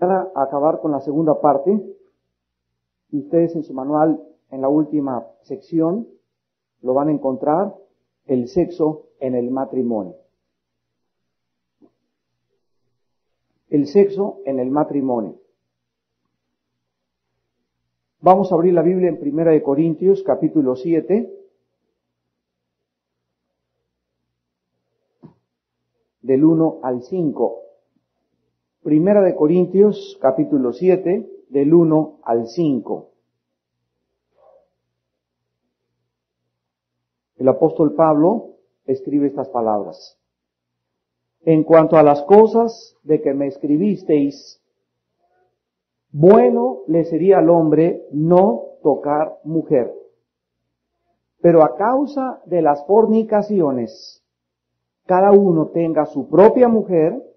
Para acabar con la segunda parte, ustedes en su manual, en la última sección, lo van a encontrar, el sexo en el matrimonio. El sexo en el matrimonio. Vamos a abrir la Biblia en 1 Corintios, capítulo 7, del 1 al 5. 1 Corintios, capítulo 7, del 1 al 5. El apóstol Pablo escribe estas palabras. En cuanto a las cosas de que me escribisteis, bueno le sería al hombre no tocar mujer. Pero a causa de las fornicaciones, cada uno tenga su propia mujer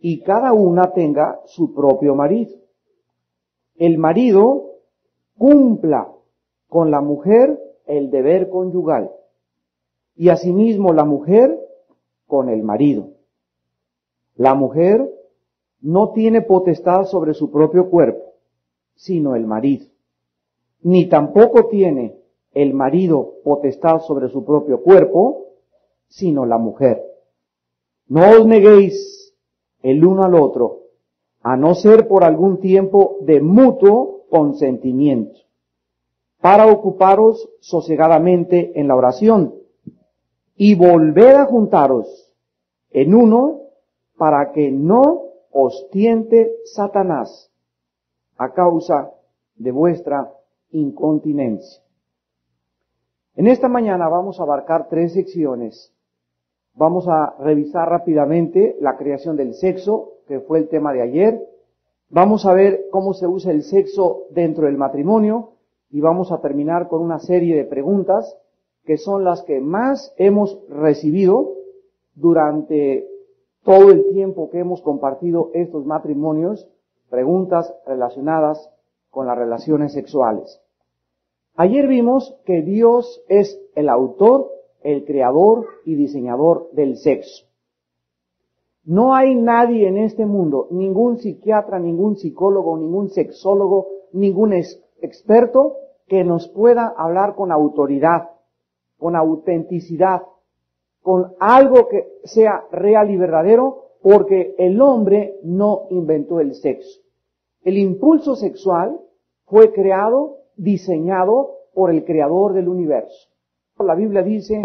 y cada una tenga su propio marido. El marido cumpla con la mujer el deber conyugal y asimismo la mujer con el marido. La mujer no tiene potestad sobre su propio cuerpo, sino el marido. Ni tampoco tiene el marido potestad sobre su propio cuerpo, sino la mujer. No os neguéis el uno al otro, a no ser por algún tiempo de mutuo consentimiento, para ocuparos sosegadamente en la oración, y volver a juntaros en uno, para que no os tiente Satanás a causa de vuestra incontinencia. En esta mañana vamos a abarcar 3 secciones. Vamos a revisar rápidamente la creación del sexo, que fue el tema de ayer. Vamos a ver cómo se usa el sexo dentro del matrimonio y vamos a terminar con una serie de preguntas que son las que más hemos recibido durante todo el tiempo que hemos compartido estos matrimonios, preguntas relacionadas con las relaciones sexuales. Ayer vimos que Dios es el autor, el creador y diseñador del sexo. No hay nadie en este mundo, ningún psiquiatra, ningún psicólogo, ningún sexólogo, ningún experto que nos pueda hablar con autoridad, con autenticidad, con algo que sea real y verdadero, porque el hombre no inventó el sexo. El impulso sexual fue creado, diseñado por el creador del universo. La Biblia dice,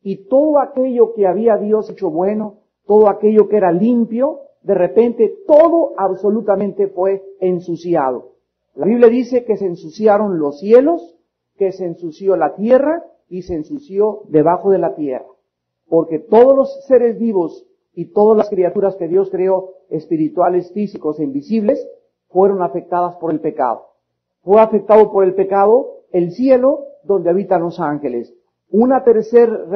y todo aquello que había Dios hecho bueno, todo aquello que era limpio, de repente todo absolutamente fue ensuciado. La Biblia dice que se ensuciaron los cielos, que se ensució la tierra y se ensució debajo de la tierra. Porque todos los seres vivos y todas las criaturas que Dios creó, espirituales, físicos e invisibles, fueron afectadas por el pecado. Fue afectado por el pecado el cielo donde habitan los ángeles. Una tercera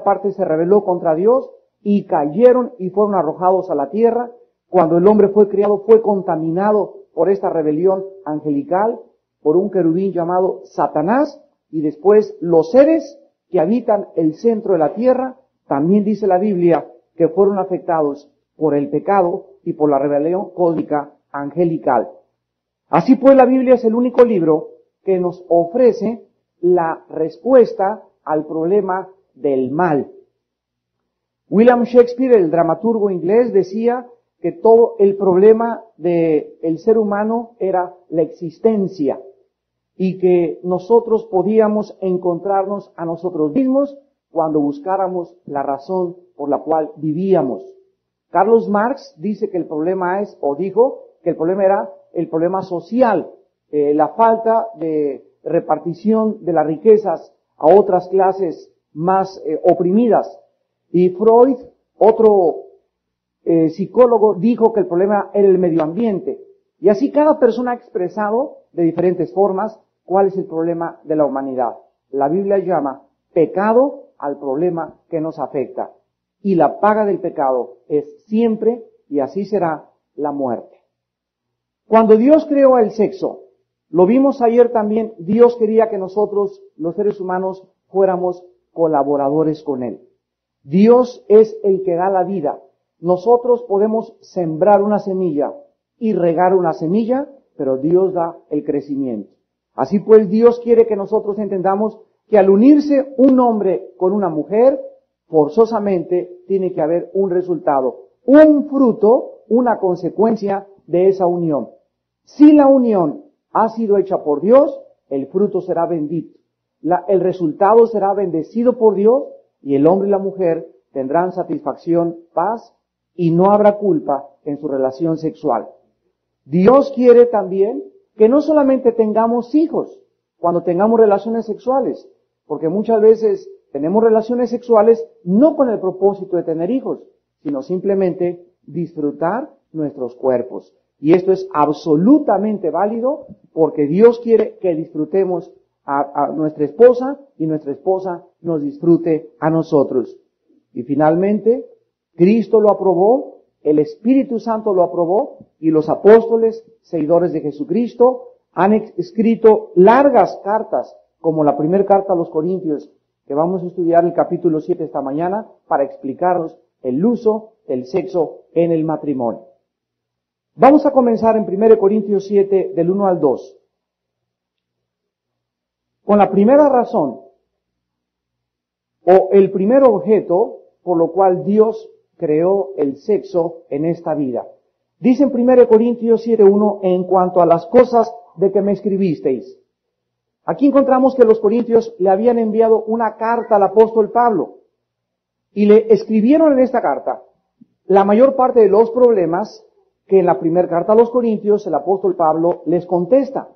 parte se rebeló contra Dios y cayeron y fueron arrojados a la tierra. Cuando el hombre fue criado, fue contaminado por esta rebelión angelical, por un querubín llamado Satanás, y después los seres que habitan el centro de la tierra, también dice la Biblia que fueron afectados por el pecado y por la rebelión cósmica angelical. Así pues, la Biblia es el único libro que nos ofrece la respuesta al problema del mal. William Shakespeare, el dramaturgo inglés, decía que todo el problema del ser humano era la existencia y que nosotros podíamos encontrarnos a nosotros mismos cuando buscáramos la razón por la cual vivíamos. Carlos Marx dice que el problema es, o dijo, que el problema era el problema social, la falta de repartición de las riquezas a otras clases más oprimidas. Y Freud, otro psicólogo, dijo que el problema era el medio ambiente. Y así cada persona ha expresado de diferentes formas cuál es el problema de la humanidad. La Biblia llama pecado al problema que nos afecta. Y la paga del pecado es siempre, y así será, la muerte. Cuando Dios creó el sexo, lo vimos ayer también, Dios quería que nosotros, los seres humanos, fuéramos colaboradores con Él. Dios es el que da la vida. Nosotros podemos sembrar una semilla y regar una semilla, pero Dios da el crecimiento. Así pues, Dios quiere que nosotros entendamos que al unirse un hombre con una mujer, forzosamente tiene que haber un resultado, un fruto, una consecuencia de esa unión. Si la unión ha sido hecha por Dios, el fruto será bendito. El resultado será bendecido por Dios y el hombre y la mujer tendrán satisfacción, paz y no habrá culpa en su relación sexual. Dios quiere también que no solamente tengamos hijos cuando tengamos relaciones sexuales, porque muchas veces tenemos relaciones sexuales no con el propósito de tener hijos, sino simplemente disfrutar nuestros cuerpos. Y esto es absolutamente válido porque Dios quiere que disfrutemos a nuestra esposa y nuestra esposa nos disfrute a nosotros. Y finalmente, Cristo lo aprobó, el Espíritu Santo lo aprobó y los apóstoles, seguidores de Jesucristo, han escrito largas cartas, como la primera carta a los Corintios, que vamos a estudiar el capítulo 7 esta mañana, para explicarnos el uso del sexo en el matrimonio. Vamos a comenzar en 1 Corintios 7, del 1 al 2. Con la primera razón, o el primer objeto por lo cual Dios creó el sexo en esta vida. Dice en 1 Corintios 7:1, en cuanto a las cosas de que me escribisteis. Aquí encontramos que los corintios le habían enviado una carta al apóstol Pablo y le escribieron en esta carta la mayor parte de los problemas que en la primera carta a los corintios el apóstol Pablo les contesta.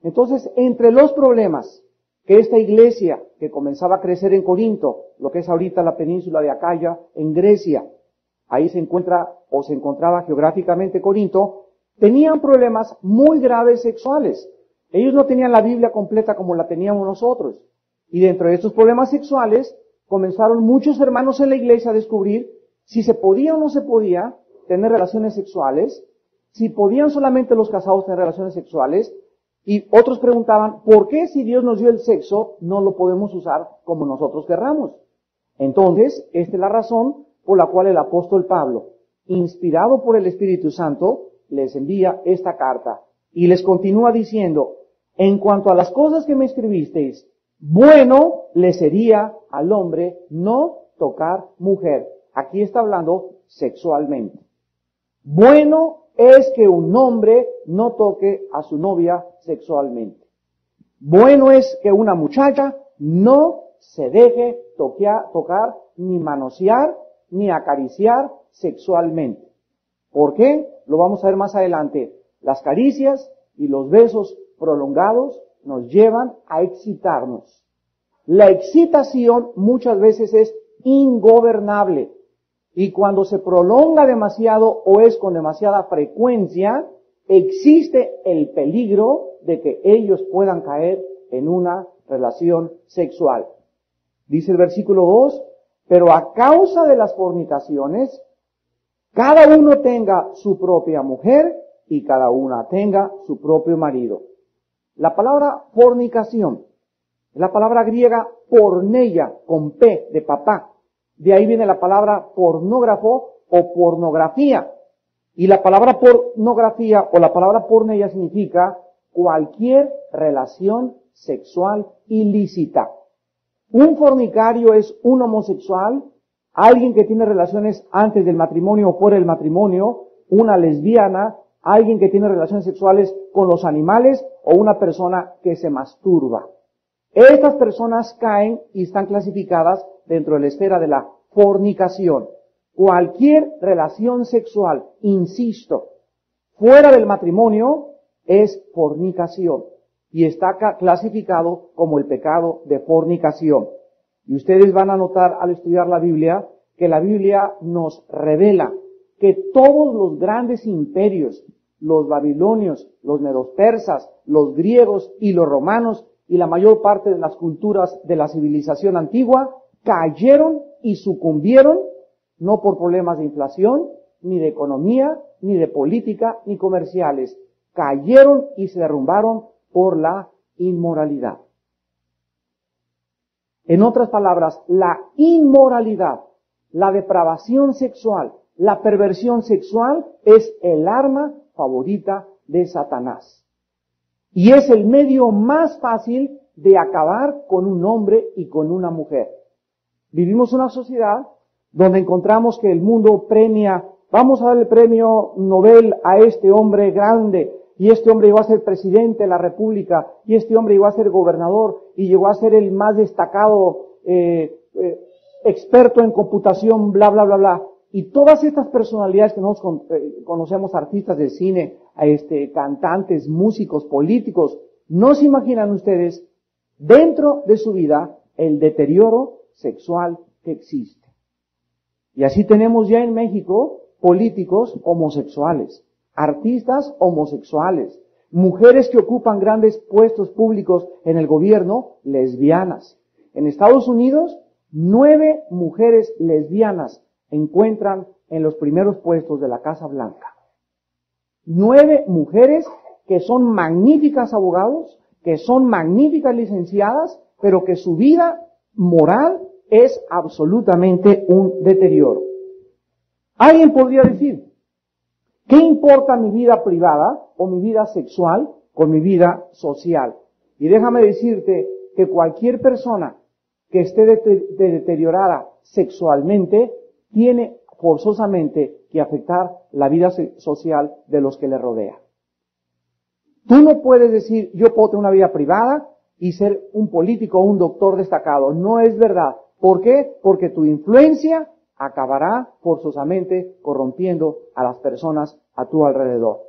Entonces, entre los problemas que esta iglesia que comenzaba a crecer en Corinto, lo que es ahorita la península de Acaya, en Grecia, ahí se encuentra o se encontraba geográficamente Corinto, tenían problemas muy graves sexuales. Ellos no tenían la Biblia completa como la teníamos nosotros. Y dentro de estos problemas sexuales, comenzaron muchos hermanos en la iglesia a descubrir si se podía o no se podía tener relaciones sexuales, si podían solamente los casados tener relaciones sexuales, y otros preguntaban, ¿por qué si Dios nos dio el sexo no lo podemos usar como nosotros querramos? Entonces, esta es la razón por la cual el apóstol Pablo, inspirado por el Espíritu Santo, les envía esta carta y les continúa diciendo, en cuanto a las cosas que me escribisteis, bueno le sería al hombre no tocar mujer. Aquí está hablando sexualmente. Bueno es que un hombre no toque a su novia sexualmente. Bueno es que una muchacha no se deje tocar, ni manosear, ni acariciar sexualmente. ¿Por qué? Lo vamos a ver más adelante. Las caricias y los besos prolongados nos llevan a excitarnos. La excitación muchas veces es ingobernable. Y cuando se prolonga demasiado o es con demasiada frecuencia, existe el peligro de que ellos puedan caer en una relación sexual. Dice el versículo 2, pero a causa de las fornicaciones, cada uno tenga su propia mujer y cada una tenga su propio marido. La palabra fornicación, la palabra griega porneia, con P de papá. De ahí viene la palabra pornógrafo o pornografía. Y la palabra pornografía o la palabra porneia significa cualquier relación sexual ilícita. Un fornicario es un homosexual, alguien que tiene relaciones antes del matrimonio o por el matrimonio, una lesbiana, alguien que tiene relaciones sexuales con los animales o una persona que se masturba. Estas personas caen y están clasificadas dentro de la esfera de la fornicación. Cualquier relación sexual, insisto, fuera del matrimonio es fornicación y está clasificado como el pecado de fornicación. Y ustedes van a notar al estudiar la Biblia que la Biblia nos revela que todos los grandes imperios, los babilonios, los medopersas, los griegos y los romanos y la mayor parte de las culturas de la civilización antigua cayeron y sucumbieron no por problemas de inflación, ni de economía, ni de política, ni comerciales. Cayeron y se derrumbaron por la inmoralidad. En otras palabras, la inmoralidad, la depravación sexual la perversión sexual es el arma favorita de Satanás. Y es el medio más fácil de acabar con un hombre y con una mujer. Vivimos una sociedad donde encontramos que el mundo premia, vamos a dar el premio Nobel a este hombre grande, y este hombre llegó a ser presidente de la República, y este hombre llegó a ser gobernador, y llegó a ser el más destacado experto en computación, bla, bla, bla, bla. Y todas estas personalidades que nosotros conocemos, artistas de cine, cantantes, músicos, políticos, no se imaginan ustedes dentro de su vida el deterioro sexual que existe. Y así tenemos ya en México políticos homosexuales, artistas homosexuales, mujeres que ocupan grandes puestos públicos en el gobierno, lesbianas. En Estados Unidos, 9 mujeres lesbianas encuentran en los primeros puestos de la Casa Blanca. 9 mujeres que son magníficas abogados, que son magníficas licenciadas, pero que su vida moral es absolutamente un deterioro. Alguien podría decir, ¿qué importa mi vida privada o mi vida sexual con mi vida social? Y déjame decirte que cualquier persona que esté deteriorada sexualmente tiene forzosamente que afectar la vida social de los que le rodean. Tú no puedes decir, yo puedo tener una vida privada y ser un político o un doctor destacado. No es verdad. ¿Por qué? Porque tu influencia acabará forzosamente corrompiendo a las personas a tu alrededor.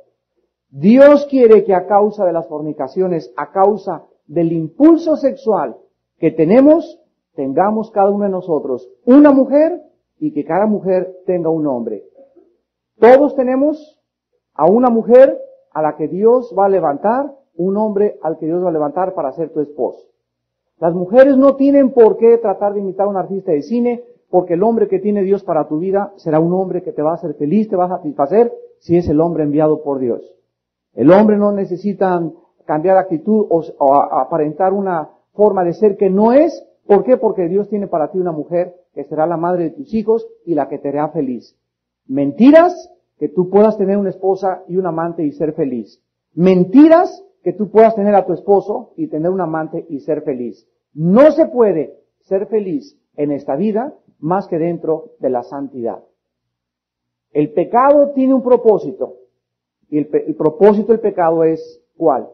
Dios quiere que a causa de las fornicaciones, a causa del impulso sexual que tenemos, tengamos cada uno de nosotros una mujer y que cada mujer tenga un hombre. Todos tenemos a una mujer a la que Dios va a levantar, un hombre al que Dios va a levantar para ser tu esposo. Las mujeres no tienen por qué tratar de imitar a un artista de cine, porque el hombre que tiene Dios para tu vida será un hombre que te va a hacer feliz, te va a satisfacer, si es el hombre enviado por Dios. El hombre no necesita cambiar de actitud o aparentar una forma de ser que no es. ¿Por qué? Porque Dios tiene para ti una mujer que será la madre de tus hijos y la que te hará feliz. Mentiras que tú puedas tener una esposa y un amante y ser feliz. Mentiras que tú puedas tener a tu esposo y tener un amante y ser feliz. No se puede ser feliz en esta vida más que dentro de la santidad. El pecado tiene un propósito. Y el propósito del pecado es, ¿cuál?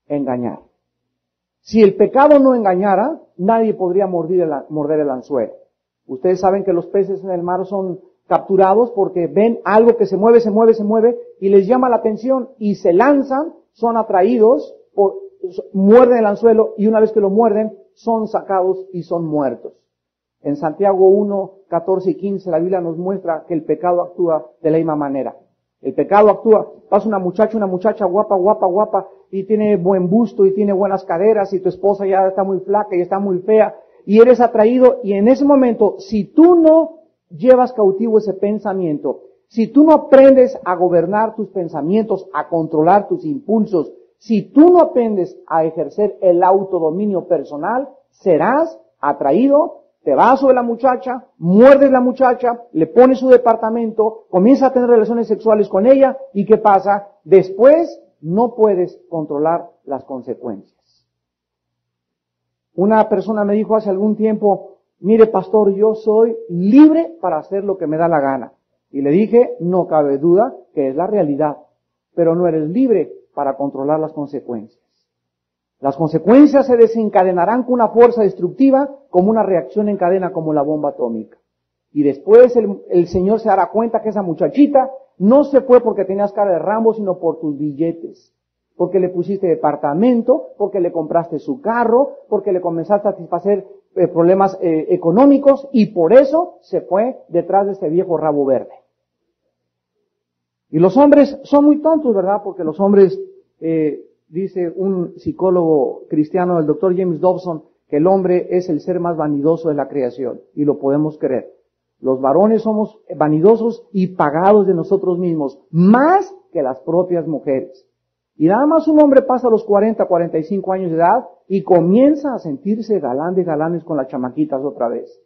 Engañar. Si el pecado no engañara, nadie podría morder el anzuelo. Ustedes saben que los peces en el mar son capturados porque ven algo que se mueve y les llama la atención y se lanzan, son atraídos, muerden el anzuelo y una vez que lo muerden, son sacados y son muertos. En Santiago 1, 14 y 15 la Biblia nos muestra que el pecado actúa de la misma manera. El pecado actúa, pasa una muchacha guapa, y tiene buen busto y tiene buenas caderas y tu esposa ya está muy flaca y está muy fea y eres atraído y en ese momento, si tú no llevas cautivo ese pensamiento, si tú no aprendes a gobernar tus pensamientos, a controlar tus impulsos, si tú no aprendes a ejercer el autodominio personal, serás atraído. Te vas sobre la muchacha, muerdes la muchacha, le pones su departamento, comienzas a tener relaciones sexuales con ella, ¿y qué pasa? Después no puedes controlar las consecuencias. Una persona me dijo hace algún tiempo, mire pastor, yo soy libre para hacer lo que me da la gana. Y le dije, no cabe duda que es la realidad, pero no eres libre para controlar las consecuencias. Las consecuencias se desencadenarán con una fuerza destructiva como una reacción en cadena como la bomba atómica. Y después el Señor se dará cuenta que esa muchachita no se fue porque tenías cara de Rambo, sino por tus billetes. Porque le pusiste departamento, porque le compraste su carro, porque le comenzaste a satisfacer problemas económicos y por eso se fue detrás de ese viejo rabo verde. Y los hombres son muy tontos, ¿verdad? Porque los hombres... dice un psicólogo cristiano, el doctor James Dobson, que el hombre es el ser más vanidoso de la creación, y lo podemos creer. Los varones somos vanidosos y pagados de nosotros mismos, más que las propias mujeres. Y nada más un hombre pasa los 40, 45 años de edad y comienza a sentirse galán de galanes con las chamaquitas otra vez.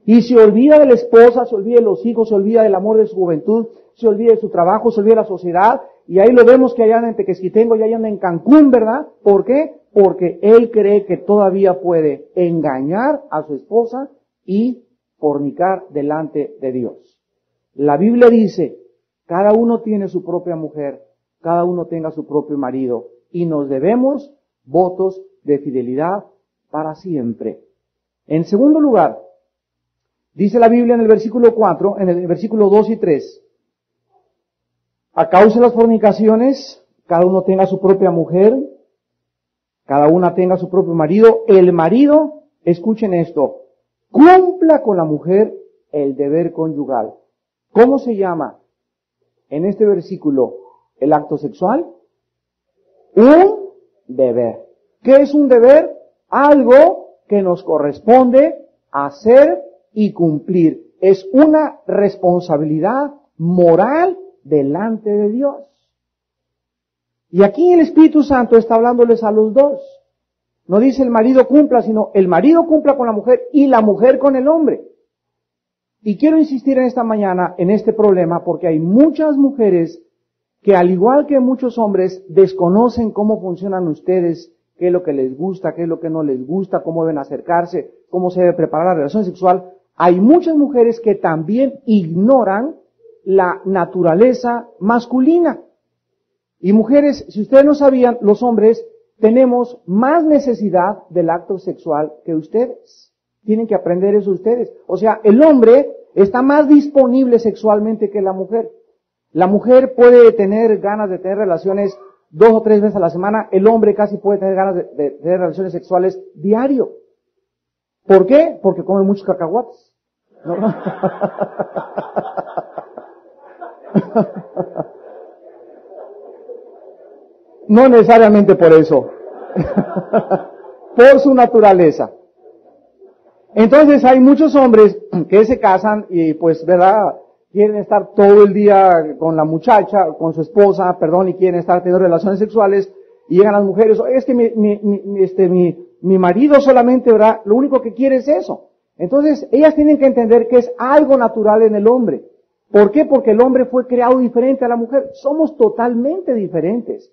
Y se olvida de la esposa, se olvida de los hijos, se olvida del amor de su juventud, se olvida de su trabajo, se olvida de la sociedad. Y ahí lo vemos que allá en Tequesquitengo, ya anda en Cancún, ¿verdad? ¿Por qué? Porque él cree que todavía puede engañar a su esposa y fornicar delante de Dios. La Biblia dice, cada uno tiene su propia mujer, cada uno tenga su propio marido, y nos debemos votos de fidelidad para siempre. En segundo lugar, dice la Biblia en el versículo 4, en el versículo 2 y 3, a causa de las fornicaciones, cada uno tenga su propia mujer, cada una tenga su propio marido. El marido, escuchen esto, cumpla con la mujer el deber conyugal. ¿Cómo se llama en este versículo el acto sexual? Un deber. ¿Qué es un deber? Algo que nos corresponde hacer y cumplir. Es una responsabilidad moral delante de Dios. Y aquí el Espíritu Santo está hablándoles a los dos. No dice el marido cumpla, sino el marido cumpla con la mujer y la mujer con el hombre. Y quiero insistir en esta mañana en este problema porque hay muchas mujeres que, al igual que muchos hombres, desconocen cómo funcionan ustedes, qué es lo que les gusta, qué es lo que no les gusta, cómo deben acercarse, cómo se debe preparar la relación sexual. Hay muchas mujeres que también ignoran la naturaleza masculina. Y mujeres, si ustedes no sabían, los hombres tenemos más necesidad del acto sexual que ustedes. Tienen que aprender eso ustedes. O sea, el hombre está más disponible sexualmente que la mujer. La mujer puede tener ganas de tener relaciones 2 o 3 veces a la semana. El hombre casi puede tener ganas de tener relaciones sexuales diario. ¿Por qué? Porque come muchos cacahuates. ¿No? No necesariamente por eso. Por su naturaleza. Entonces hay muchos hombres que se casan y pues, ¿verdad? Quieren estar todo el día con la muchacha, con su esposa, y quieren estar teniendo relaciones sexuales y llegan las mujeres, es que mi marido solamente, ¿verdad? Lo único que quiere es eso. Entonces ellas tienen que entender que es algo natural en el hombre. ¿Por qué? Porque el hombre fue creado diferente a la mujer. Somos totalmente diferentes.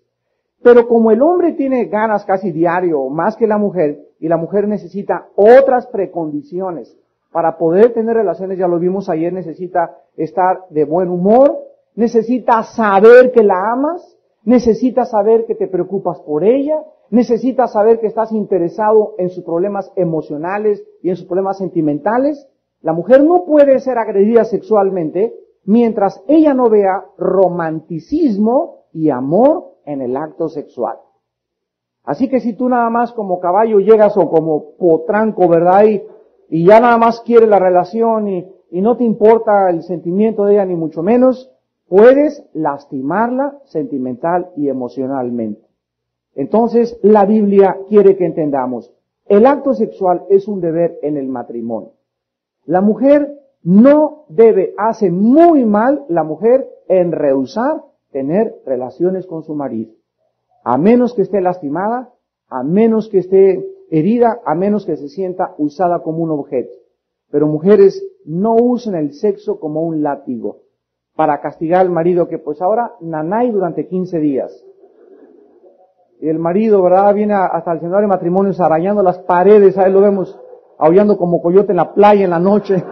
Pero como el hombre tiene ganas casi diario, más que la mujer, y la mujer necesita otras precondiciones para poder tener relaciones, ya lo vimos ayer, necesita estar de buen humor, necesita saber que la amas, necesita saber que te preocupas por ella, necesita saber que estás interesado en sus problemas emocionales y en sus problemas sentimentales. La mujer no puede ser agredida sexualmente mientras ella no vea romanticismo y amor en el acto sexual. Así que si tú nada más como caballo llegas o como potranco, ¿verdad? Y ya nada más quieres la relación y no te importa el sentimiento de ella ni mucho menos, puedes lastimarla sentimental y emocionalmente. Entonces la Biblia quiere que entendamos, el acto sexual es un deber en el matrimonio. La mujer no debe, hace muy mal la mujer en rehusar tener relaciones con su marido. A menos que esté lastimada, a menos que esté herida, a menos que se sienta usada como un objeto. Pero mujeres, no usen el sexo como un látigo para castigar al marido que pues ahora nanay durante 15 días. Y el marido, ¿verdad? Viene hasta el seminario de matrimonios arañando las paredes, ahí lo vemos aullando como coyote en la playa en la noche.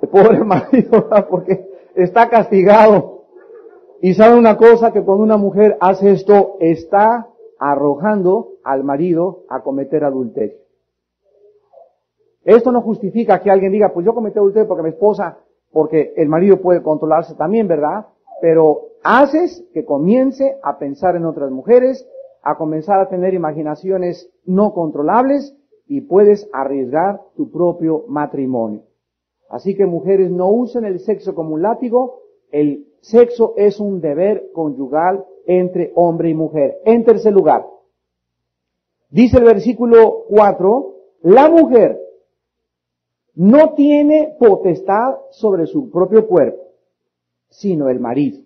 El pobre marido, ¿verdad? Porque está castigado. Y sabe una cosa, que cuando una mujer hace esto, está arrojando al marido a cometer adulterio. Esto no justifica que alguien diga, pues yo cometí adulterio porque mi esposa, porque el marido puede controlarse también, ¿verdad? Pero haces que comience a pensar en otras mujeres, a comenzar a tener imaginaciones no controlables y puedes arriesgar tu propio matrimonio. Así que mujeres, no usen el sexo como un látigo. El sexo es un deber conyugal entre hombre y mujer. En tercer lugar, dice el versículo 4, la mujer no tiene potestad sobre su propio cuerpo, sino el marido.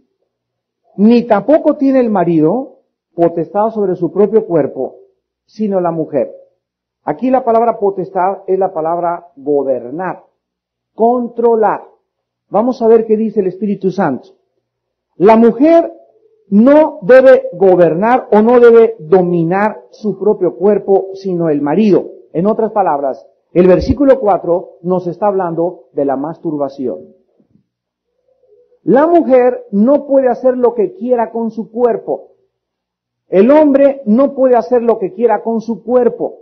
Ni tampoco tiene el marido potestad sobre su propio cuerpo, sino la mujer. Aquí la palabra potestad es la palabra gobernar, controlar. Vamos a ver qué dice el Espíritu Santo. La mujer no debe gobernar o no debe dominar su propio cuerpo, sino el marido. En otras palabras, el versículo 4 nos está hablando de la masturbación. La mujer no puede hacer lo que quiera con su cuerpo. El hombre no puede hacer lo que quiera con su cuerpo,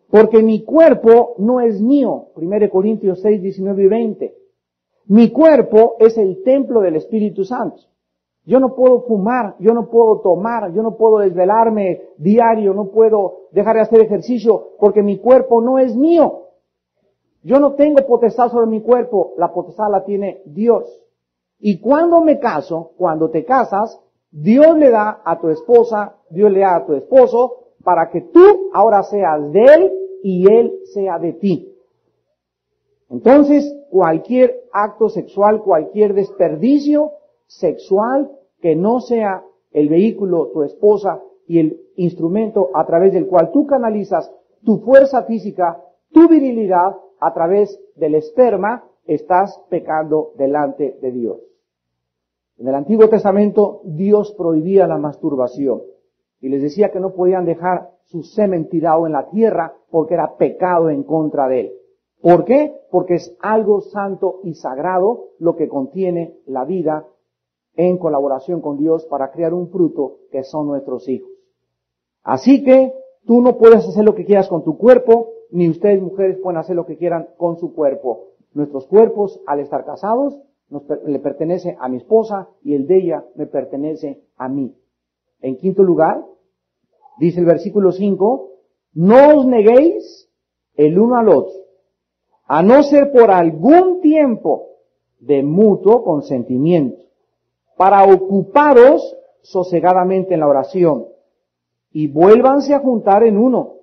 porque mi cuerpo no es mío. 1 Corintios 6, 19 y 20. Mi cuerpo es el templo del Espíritu Santo. Yo no puedo fumar, yo no puedo tomar, yo no puedo desvelarme diario, no puedo dejar de hacer ejercicio, porque mi cuerpo no es mío. Yo no tengo potestad sobre mi cuerpo, la potestad la tiene Dios. Y cuando me caso, cuando te casas, Dios le da a tu esposa, Dios le da a tu esposo, para que tú ahora seas de él y él sea de ti. Entonces, cualquier acto sexual, cualquier desperdicio sexual que no sea el vehículo, tu esposa, y el instrumento a través del cual tú canalizas tu fuerza física, tu virilidad, a través del esperma, estás pecando delante de Dios. En el Antiguo Testamento, Dios prohibía la masturbación y les decía que no podían dejar su semen tirado en la tierra porque era pecado en contra de él. ¿Por qué? Porque es algo santo y sagrado lo que contiene la vida en colaboración con Dios para crear un fruto que son nuestros hijos. Así que tú no puedes hacer lo que quieras con tu cuerpo, ni ustedes mujeres pueden hacer lo que quieran con su cuerpo. Nuestros cuerpos, al estar casados, le pertenece a mi esposa y el de ella me pertenece a mí. En quinto lugar, dice el versículo 5, no os neguéis el uno al otro, a no ser por algún tiempo de mutuo consentimiento, para ocuparos sosegadamente en la oración, y vuélvanse a juntar en uno,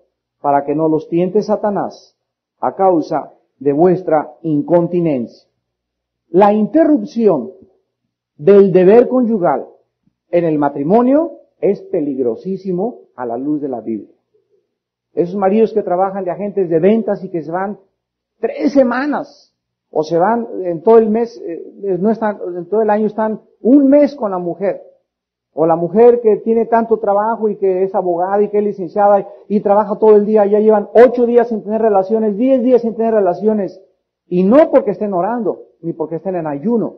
para que no los tiente Satanás, a causa de vuestra incontinencia. La interrupción del deber conyugal en el matrimonio es peligrosísimo a la luz de la Biblia. Esos maridos que trabajan de agentes de ventas y que se van 3 semanas o se van en todo el mes, no están, en todo el año están un mes con la mujer. O la mujer que tiene tanto trabajo y que es abogada y que es licenciada y trabaja todo el día, ya llevan 8 días sin tener relaciones, 10 días sin tener relaciones. Y no porque estén orando, ni porque estén en ayuno,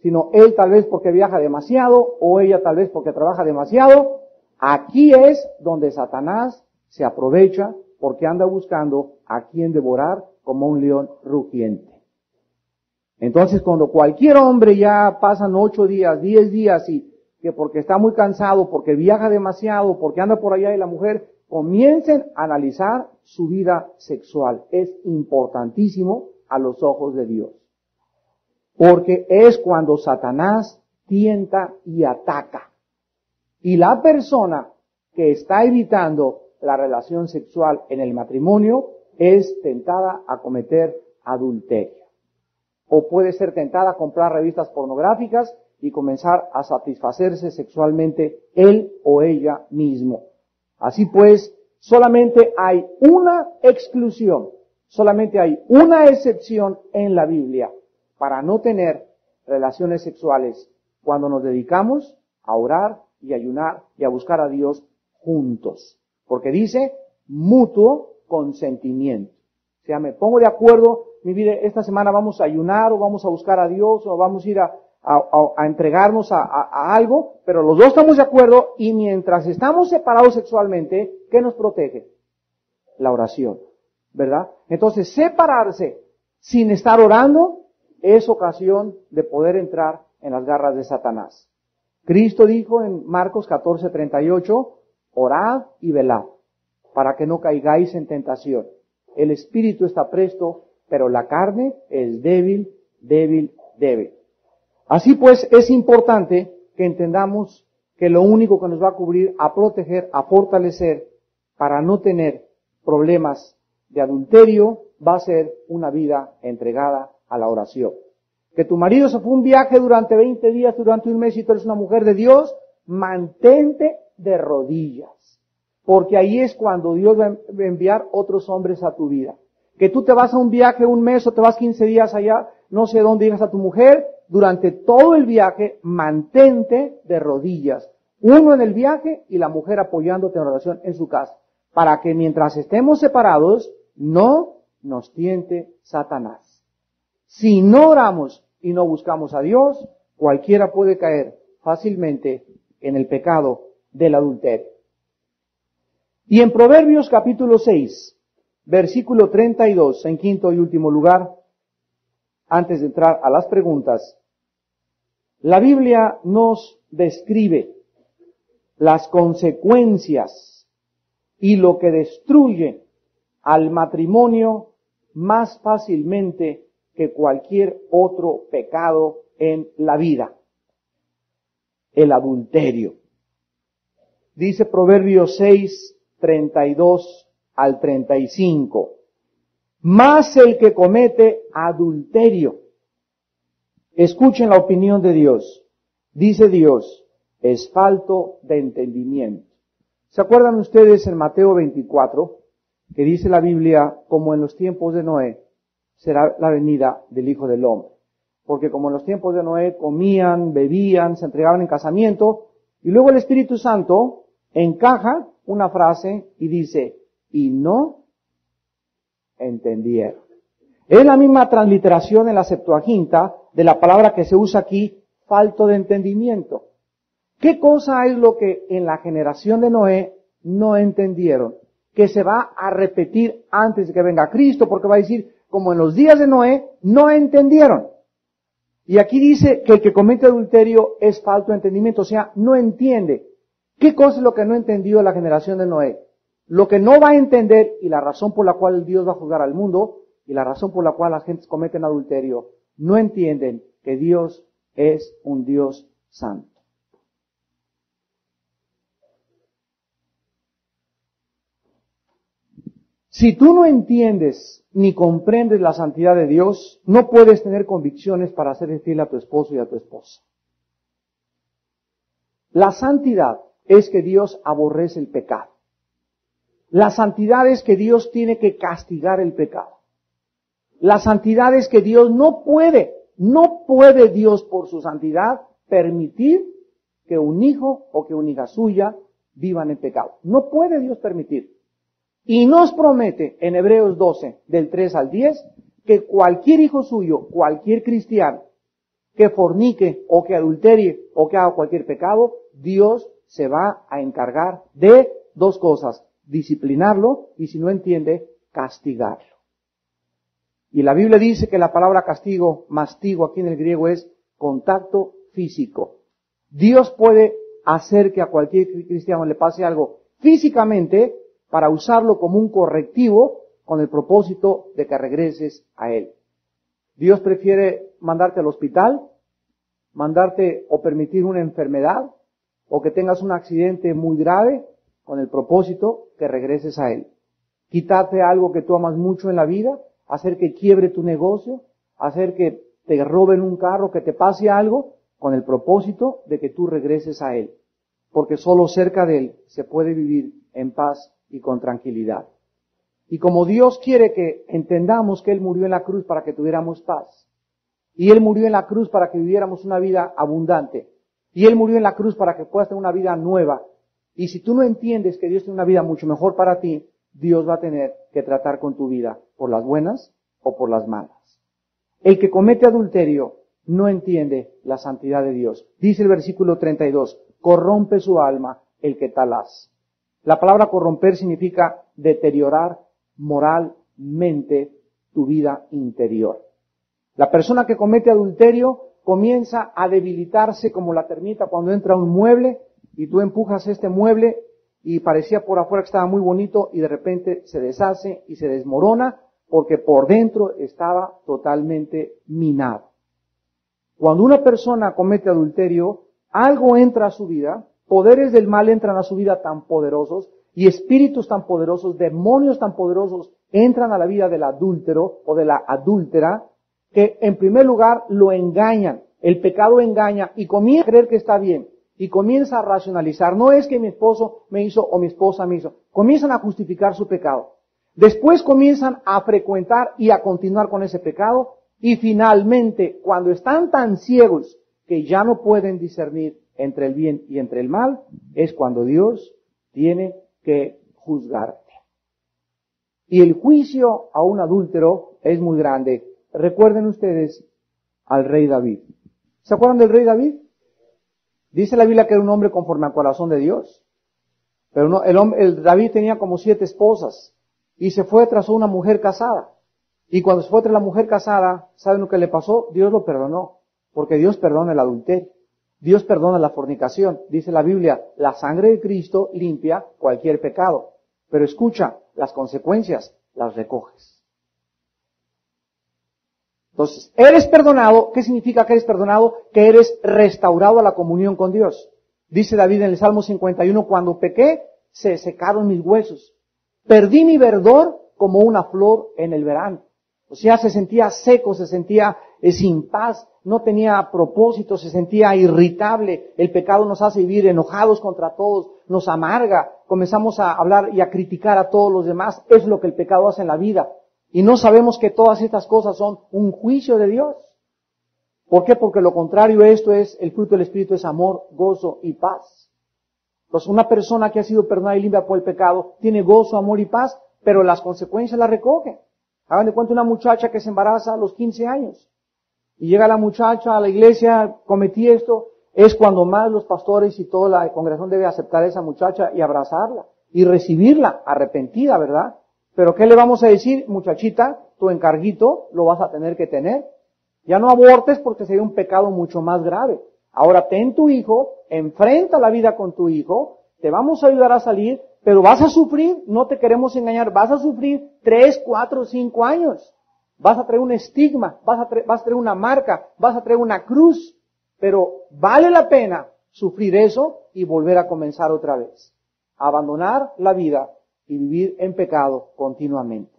sino él tal vez porque viaja demasiado, o ella tal vez porque trabaja demasiado. Aquí es donde Satanás se aprovecha porque anda buscando a quien devorar como un león rugiente. Entonces cuando cualquier hombre ya pasan 8 días, 10 días y que porque está muy cansado, porque viaja demasiado, porque anda por allá y la mujer, comiencen a analizar su vida sexual. Es importantísimo a los ojos de Dios. Porque es cuando Satanás tienta y ataca. Y la persona que está evitando la relación sexual en el matrimonio es tentada a cometer adulterio. O puede ser tentada a comprar revistas pornográficas y comenzar a satisfacerse sexualmente él o ella mismo. Así pues, solamente hay una exclusión, solamente hay una excepción en la Biblia para no tener relaciones sexuales cuando nos dedicamos a orar y ayunar y a buscar a Dios juntos. Porque dice mutuo consentimiento. O sea, me pongo de acuerdo, mi vida, esta semana vamos a ayunar o vamos a buscar a Dios o vamos a ir a entregarnos a algo, pero los dos estamos de acuerdo y mientras estamos separados sexualmente, ¿qué nos protege? La oración, ¿verdad? Entonces, separarse sin estar orando es ocasión de poder entrar en las garras de Satanás. Cristo dijo en Marcos 14:38, orad y velad, para que no caigáis en tentación. El espíritu está presto, pero la carne es débil. Así pues, es importante que entendamos que lo único que nos va a cubrir, a proteger, a fortalecer, para no tener problemas de adulterio, va a ser una vida entregada a la oración. Que tu marido se fue a un viaje durante 20 días, durante un mes, y tú eres una mujer de Dios, mantente de rodillas. porque ahí es cuando Dios va a enviar otros hombres a tu vida. Que tú te vas a un viaje un mes o te vas 15 días allá, no sé dónde llegas a tu mujer, durante todo el viaje mantente de rodillas. Uno en el viaje y la mujer apoyándote en oración en su casa. Para que mientras estemos separados, no nos tiente Satanás. Si no oramos y no buscamos a Dios, cualquiera puede caer fácilmente en el pecado del adulterio. Y en Proverbios capítulo 6, versículo 32, en quinto y último lugar, antes de entrar a las preguntas, la Biblia nos describe las consecuencias y lo que destruye al matrimonio más fácilmente que cualquier otro pecado en la vida: el adulterio. Dice Proverbios 6, 32 al 35. Más el que comete adulterio. Escuchen la opinión de Dios. Dice Dios, es falto de entendimiento. ¿Se acuerdan ustedes en Mateo 24, que dice la Biblia, como en los tiempos de Noé, será la venida del Hijo del Hombre? Porque como en los tiempos de Noé comían, bebían, se entregaban en casamiento, y luego el Espíritu Santo encaja una frase y dice, y no entendieron. Es la misma transliteración en la Septuaginta de la palabra que se usa aquí, falto de entendimiento. ¿Qué cosa es lo que en la generación de Noé no entendieron? Que se va a repetir antes de que venga Cristo, porque va a decir, como en los días de Noé, no entendieron. Y aquí dice que el que comete adulterio es falto de entendimiento, o sea, no entiende. ¿Qué cosa es lo que no entendió la generación de Noé? Lo que no va a entender, y la razón por la cual Dios va a juzgar al mundo, y la razón por la cual la gente comete adulterio, no entienden que Dios es un Dios santo. Si tú no entiendes ni comprendes la santidad de Dios, no puedes tener convicciones para ser fiel a tu esposo y a tu esposa. La santidad es que Dios aborrece el pecado. La santidad es que Dios tiene que castigar el pecado. La santidad es que Dios no puede Dios por su santidad permitir que un hijo o que una hija suya vivan en pecado. No puede Dios permitir. Y nos promete en Hebreos 12, del 3 al 10, que cualquier hijo suyo, cualquier cristiano, que fornique o que adulterie o que haga cualquier pecado, Dios se va a encargar de dos cosas: disciplinarlo y, si no entiende, castigarlo. Y la Biblia dice que la palabra castigo, mastigo, aquí en el griego es contacto físico. Dios puede hacer que a cualquier cristiano le pase algo físicamente para usarlo como un correctivo con el propósito de que regreses a Él. Dios prefiere mandarte al hospital, mandarte o permitir una enfermedad, o que tengas un accidente muy grave con el propósito que regreses a Él. Quitarte algo que tú amas mucho en la vida, hacer que quiebre tu negocio, hacer que te roben un carro, que te pase algo, con el propósito de que tú regreses a Él. Porque solo cerca de Él se puede vivir en paz y con tranquilidad. Y como Dios quiere que entendamos que Él murió en la cruz para que tuviéramos paz, y Él murió en la cruz para que viviéramos una vida abundante, y Él murió en la cruz para que puedas tener una vida nueva, y si tú no entiendes que Dios tiene una vida mucho mejor para ti, Dios va a tener que tratar con tu vida por las buenas o por las malas. El que comete adulterio no entiende la santidad de Dios. Dice el versículo 32, corrompe su alma el que tal hace. La palabra corromper significa deteriorar moralmente tu vida interior. La persona que comete adulterio comienza a debilitarse como la termita cuando entra un mueble y tú empujas este mueble y parecía por afuera que estaba muy bonito y de repente se deshace y se desmorona porque por dentro estaba totalmente minado. Cuando una persona comete adulterio, algo entra a su vida, poderes del mal entran a su vida tan poderosos y espíritus tan poderosos, demonios tan poderosos entran a la vida del adúltero o de la adúltera que en primer lugar lo engañan. El pecado engaña y comienza a creer que está bien. y comienza a racionalizar. No es que mi esposo me hizo o mi esposa me hizo. Comienzan a justificar su pecado. Después comienzan a frecuentar y a continuar con ese pecado. Y finalmente, cuando están tan ciegos que ya no pueden discernir entre el bien y entre el mal, es cuando Dios tiene que juzgarte. Y el juicio a un adúltero es muy grande. Recuerden ustedes al rey David. ¿Se acuerdan del rey David? Dice la Biblia que era un hombre conforme al corazón de Dios. Pero no, el David tenía como 7 esposas y se fue tras una mujer casada. Y cuando se fue tras la mujer casada, ¿saben lo que le pasó? Dios lo perdonó, porque Dios perdona el adulterio. Dios perdona la fornicación. Dice la Biblia, la sangre de Cristo limpia cualquier pecado. Pero escucha, las consecuencias las recoges. Entonces, eres perdonado. ¿Qué significa que eres perdonado? Que eres restaurado a la comunión con Dios. Dice David en el Salmo 51, cuando pequé, se secaron mis huesos. Perdí mi verdor como una flor en el verano. O sea, se sentía seco, se sentía sin paz, no tenía propósito, se sentía irritable. El pecado nos hace vivir enojados contra todos, nos amarga. Comenzamos a hablar y a criticar a todos los demás. Es lo que el pecado hace en la vida. Y no sabemos que todas estas cosas son un juicio de Dios. ¿Por qué? Porque lo contrario a esto es, el fruto del Espíritu es amor, gozo y paz. Entonces, una persona que ha sido perdonada y limpia por el pecado, tiene gozo, amor y paz, pero las consecuencias las recoge. Hagan de cuenta una muchacha que se embaraza a los 15 años. Y llega la muchacha a la iglesia, cometí esto, es cuando más los pastores y toda la congregación debe aceptar a esa muchacha y abrazarla, y recibirla arrepentida, ¿verdad? Pero ¿qué le vamos a decir? Muchachita, tu encarguito lo vas a tener que tener. Ya no abortes porque sería un pecado mucho más grave. Ahora ten tu hijo, enfrenta la vida con tu hijo, te vamos a ayudar a salir, pero vas a sufrir, no te queremos engañar, vas a sufrir 3, 4, 5 años. Vas a traer un estigma, vas a traer una marca, vas a traer una cruz, pero vale la pena sufrir eso y volver a comenzar otra vez. Abandonar la vida y vivir en pecado continuamente.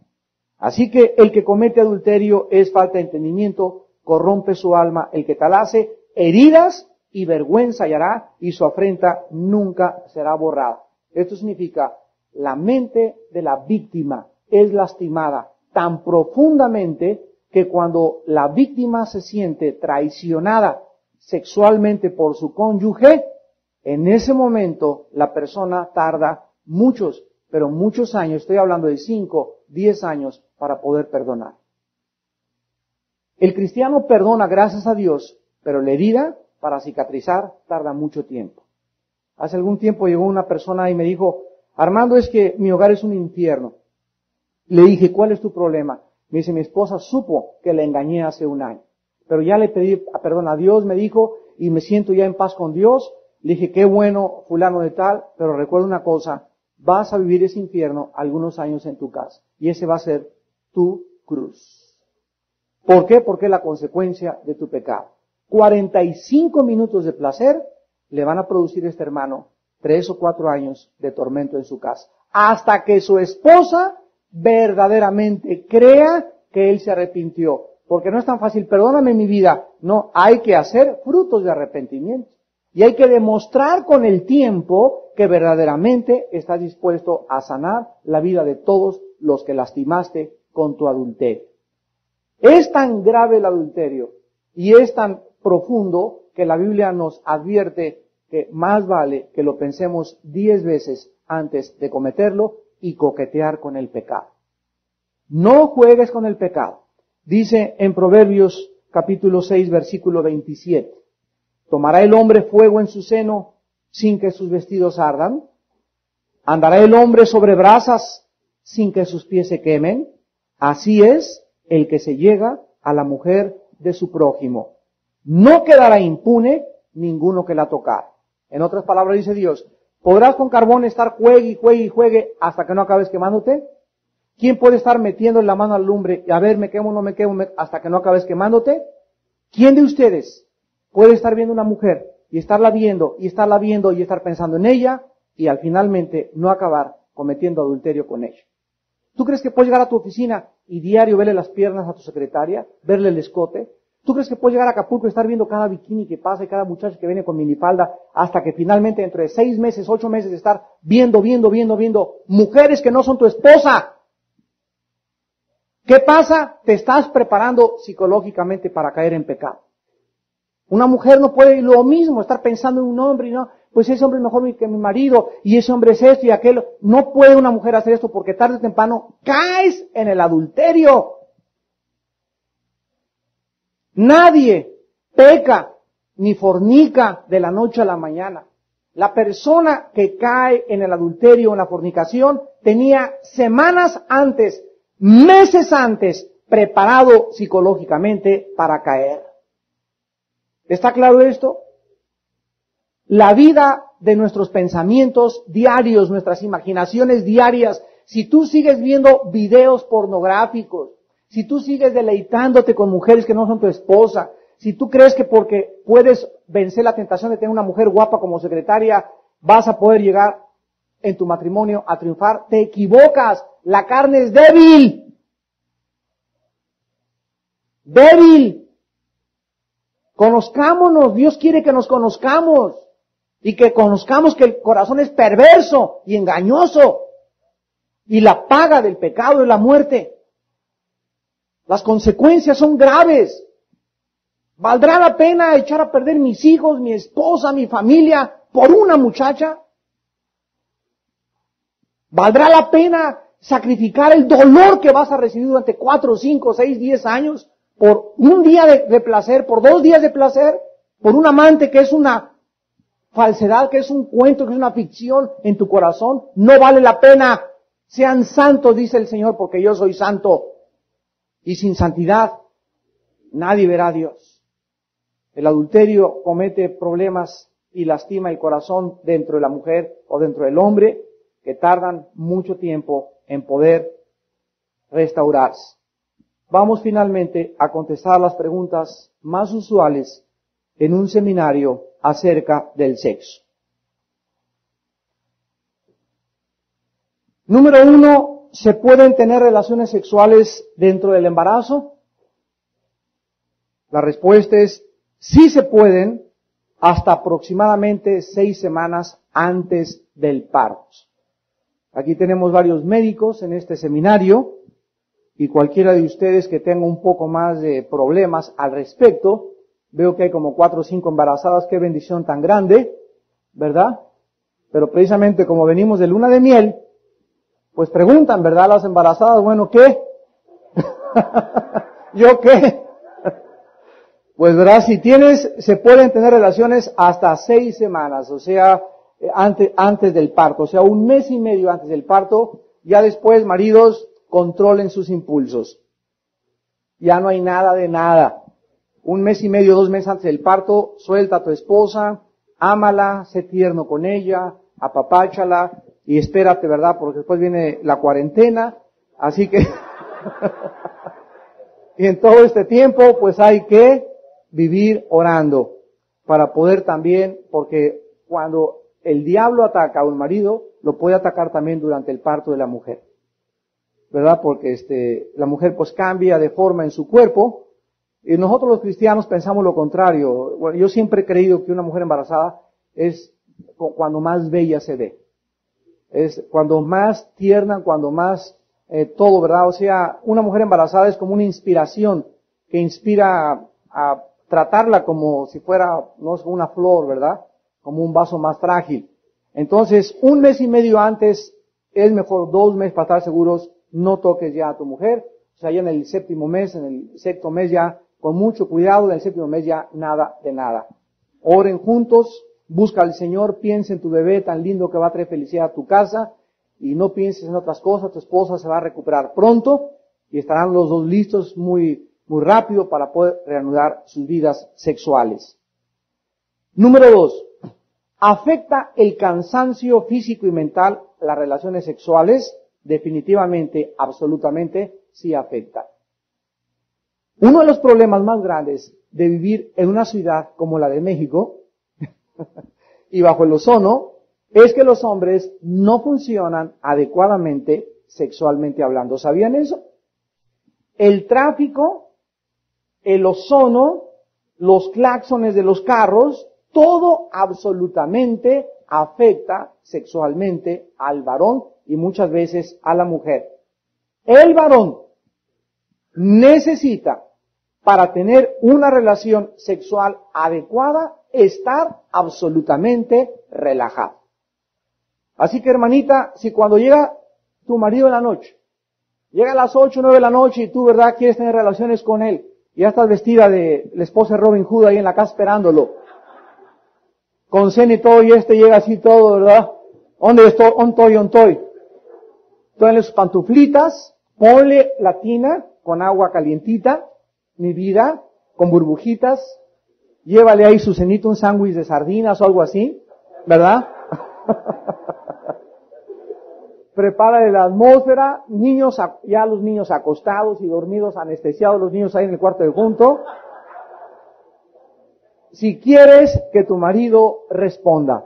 Así que el que comete adulterio es falta de entendimiento, corrompe su alma, el que tal hace heridas y vergüenza hallará y su afrenta nunca será borrada. Esto significa, la mente de la víctima es lastimada tan profundamente que cuando la víctima se siente traicionada sexualmente por su cónyuge, en ese momento la persona tarda muchos años, estoy hablando de 5, 10 años, para poder perdonar. El cristiano perdona gracias a Dios, pero la herida para cicatrizar tarda mucho tiempo. Hace algún tiempo llegó una persona y me dijo, Armando, es que mi hogar es un infierno. Le dije, ¿cuál es tu problema? Me dice, mi esposa supo que la engañé hace 1 año, pero ya le pedí perdón a Dios, me dijo, y me siento ya en paz con Dios. Le dije, qué bueno, fulano de tal, pero recuerda una cosa, vas a vivir ese infierno algunos años en tu casa, y ese va a ser tu cruz. ¿Por qué? Porque es la consecuencia de tu pecado. 45 minutos de placer le van a producir a este hermano 3 o 4 años de tormento en su casa, hasta que su esposa verdaderamente crea que él se arrepintió. Porque no es tan fácil, perdóname mi vida. No, hay que hacer frutos de arrepentimiento. Y hay que demostrar con el tiempo que verdaderamente estás dispuesto a sanar la vida de todos los que lastimaste con tu adulterio. Es tan grave el adulterio y es tan profundo que la Biblia nos advierte que más vale que lo pensemos 10 veces antes de cometerlo y coquetear con el pecado. No juegues con el pecado. Dice en Proverbios capítulo 6 versículo 27. ¿Tomará el hombre fuego en su seno sin que sus vestidos ardan? ¿Andará el hombre sobre brasas sin que sus pies se quemen? Así es el que se llega a la mujer de su prójimo. No quedará impune ninguno que la tocar. En otras palabras dice Dios, ¿podrás con carbón estar juegue y juegue y juegue hasta que no acabes quemándote? ¿Quién puede estar metiendo la mano al lumbre y a ver, me quemo o no me quemo hasta que no acabes quemándote? ¿Quién de ustedes puede estar viendo una mujer y estarla viendo y estarla viendo y estar pensando en ella y al finalmente no acabar cometiendo adulterio con ella? ¿Tú crees que puedes llegar a tu oficina y diario verle las piernas a tu secretaria, verle el escote? ¿Tú crees que puedes llegar a Acapulco y estar viendo cada bikini que pasa y cada muchacho que viene con minifalda hasta que finalmente dentro de 6 meses, 8 meses de estar viendo mujeres que no son tu esposa? ¿Qué pasa? Te estás preparando psicológicamente para caer en pecado. Una mujer no puede lo mismo, estar pensando en un hombre y no, pues ese hombre es mejor que mi marido y ese hombre es esto y aquello. No puede una mujer hacer esto porque tarde o temprano caes en el adulterio. Nadie peca ni fornica de la noche a la mañana. La persona que cae en el adulterio, en la fornicación, tenía semanas antes, meses antes, preparado psicológicamente para caer. ¿Está claro esto? La vida de nuestros pensamientos diarios, nuestras imaginaciones diarias, si tú sigues viendo videos pornográficos, si tú sigues deleitándote con mujeres que no son tu esposa, si tú crees que porque puedes vencer la tentación de tener una mujer guapa como secretaria, vas a poder llegar en tu matrimonio a triunfar, te equivocas. La carne es débil. Débil. Conozcámonos. Dios quiere que nos conozcamos. Y que conozcamos que el corazón es perverso y engañoso. Y la paga del pecado es la muerte. Las consecuencias son graves. ¿Valdrá la pena echar a perder mis hijos, mi esposa, mi familia por una muchacha? ¿Valdrá la pena sacrificar el dolor que vas a recibir durante 4, 5, 6, 10 años por un día de placer, por 2 días de placer, por un amante que es una falsedad, que es un cuento, que es una ficción en tu corazón? No vale la pena. Sean santos, dice el Señor, porque yo soy santo. Y sin santidad nadie verá a Dios. El adulterio comete problemas y lastima el corazón dentro de la mujer o dentro del hombre que tardan mucho tiempo en poder restaurarse. Vamos finalmente a contestar las preguntas más usuales en un seminario acerca del sexo. Número 1, ¿se pueden tener relaciones sexuales dentro del embarazo? La respuesta es sí se pueden hasta aproximadamente 6 semanas antes del parto. Aquí tenemos varios médicos en este seminario y cualquiera de ustedes que tenga un poco más de problemas al respecto, veo que hay como 4 o 5 embarazadas, qué bendición tan grande, ¿verdad? Pero precisamente como venimos de luna de miel, pues preguntan, ¿verdad? Las embarazadas, bueno, ¿qué? ¿Yo qué? Pues verás, se pueden tener relaciones hasta 6 semanas, o sea, antes del parto, o sea, 1 mes y medio antes del parto. Ya después, maridos, controlen sus impulsos. Ya no hay nada de nada. 1 mes y medio, 2 meses antes del parto, suelta a tu esposa, ámala, sé tierno con ella, apapáchala, y espérate, ¿verdad? Porque después viene la cuarentena, así que, y en todo este tiempo, pues hay que vivir orando, para poder también, porque cuando el diablo ataca a un marido, lo puede atacar también durante el parto de la mujer, ¿verdad? Porque la mujer pues cambia de forma en su cuerpo, y nosotros los cristianos pensamos lo contrario. Bueno, yo siempre he creído que una mujer embarazada es cuando más bella se ve. Es cuando más tierna, cuando más todo, ¿verdad? O sea, una mujer embarazada es como una inspiración que inspira a tratarla como si fuera, no sé, una flor, ¿verdad? Como un vaso más frágil. Entonces, 1 mes y medio antes, es mejor 2 meses para estar seguros, no toques ya a tu mujer. O sea, ya en el 7º mes, en el 6º mes ya, con mucho cuidado, en el 7º mes ya nada de nada. Oren juntos. Busca al Señor, piensa en tu bebé tan lindo que va a traer felicidad a tu casa y no pienses en otras cosas. Tu esposa se va a recuperar pronto y estarán los dos listos muy rápido para poder reanudar sus vidas sexuales. Número 2. ¿Afecta el cansancio físico y mental las relaciones sexuales? Definitivamente, absolutamente, sí afecta. Uno de los problemas más grandes de vivir en una ciudad como la de México y bajo el ozono, es que los hombres no funcionan adecuadamente sexualmente hablando. ¿Sabían eso? El tráfico el ozono, los claxones de los carros, todo absolutamente afecta sexualmente al varón y muchas veces a la mujer. El varón necesita, para tener una relación sexual adecuada, estar absolutamente relajado. Así que, hermanita, si cuando llega tu marido en la noche, llega a las 8 o 9 de la noche y tú, ¿verdad?, quieres tener relaciones con él, y ya estás vestida de la esposa de Robin Hood ahí en la casa esperándolo, con cena y todo, y llega así todo, ¿verdad? ¿Dónde estoy? ¿Ontoy? Tómale sus pantuflitas, ponle la tina con agua calientita, mi vida, con burbujitas, llévale ahí su cenito, un sándwich de sardinas o algo así, ¿verdad? Prepárale la atmósfera, ya los niños acostados y dormidos, anestesiados, los niños ahí en el cuarto de junto. Si quieres que tu marido responda,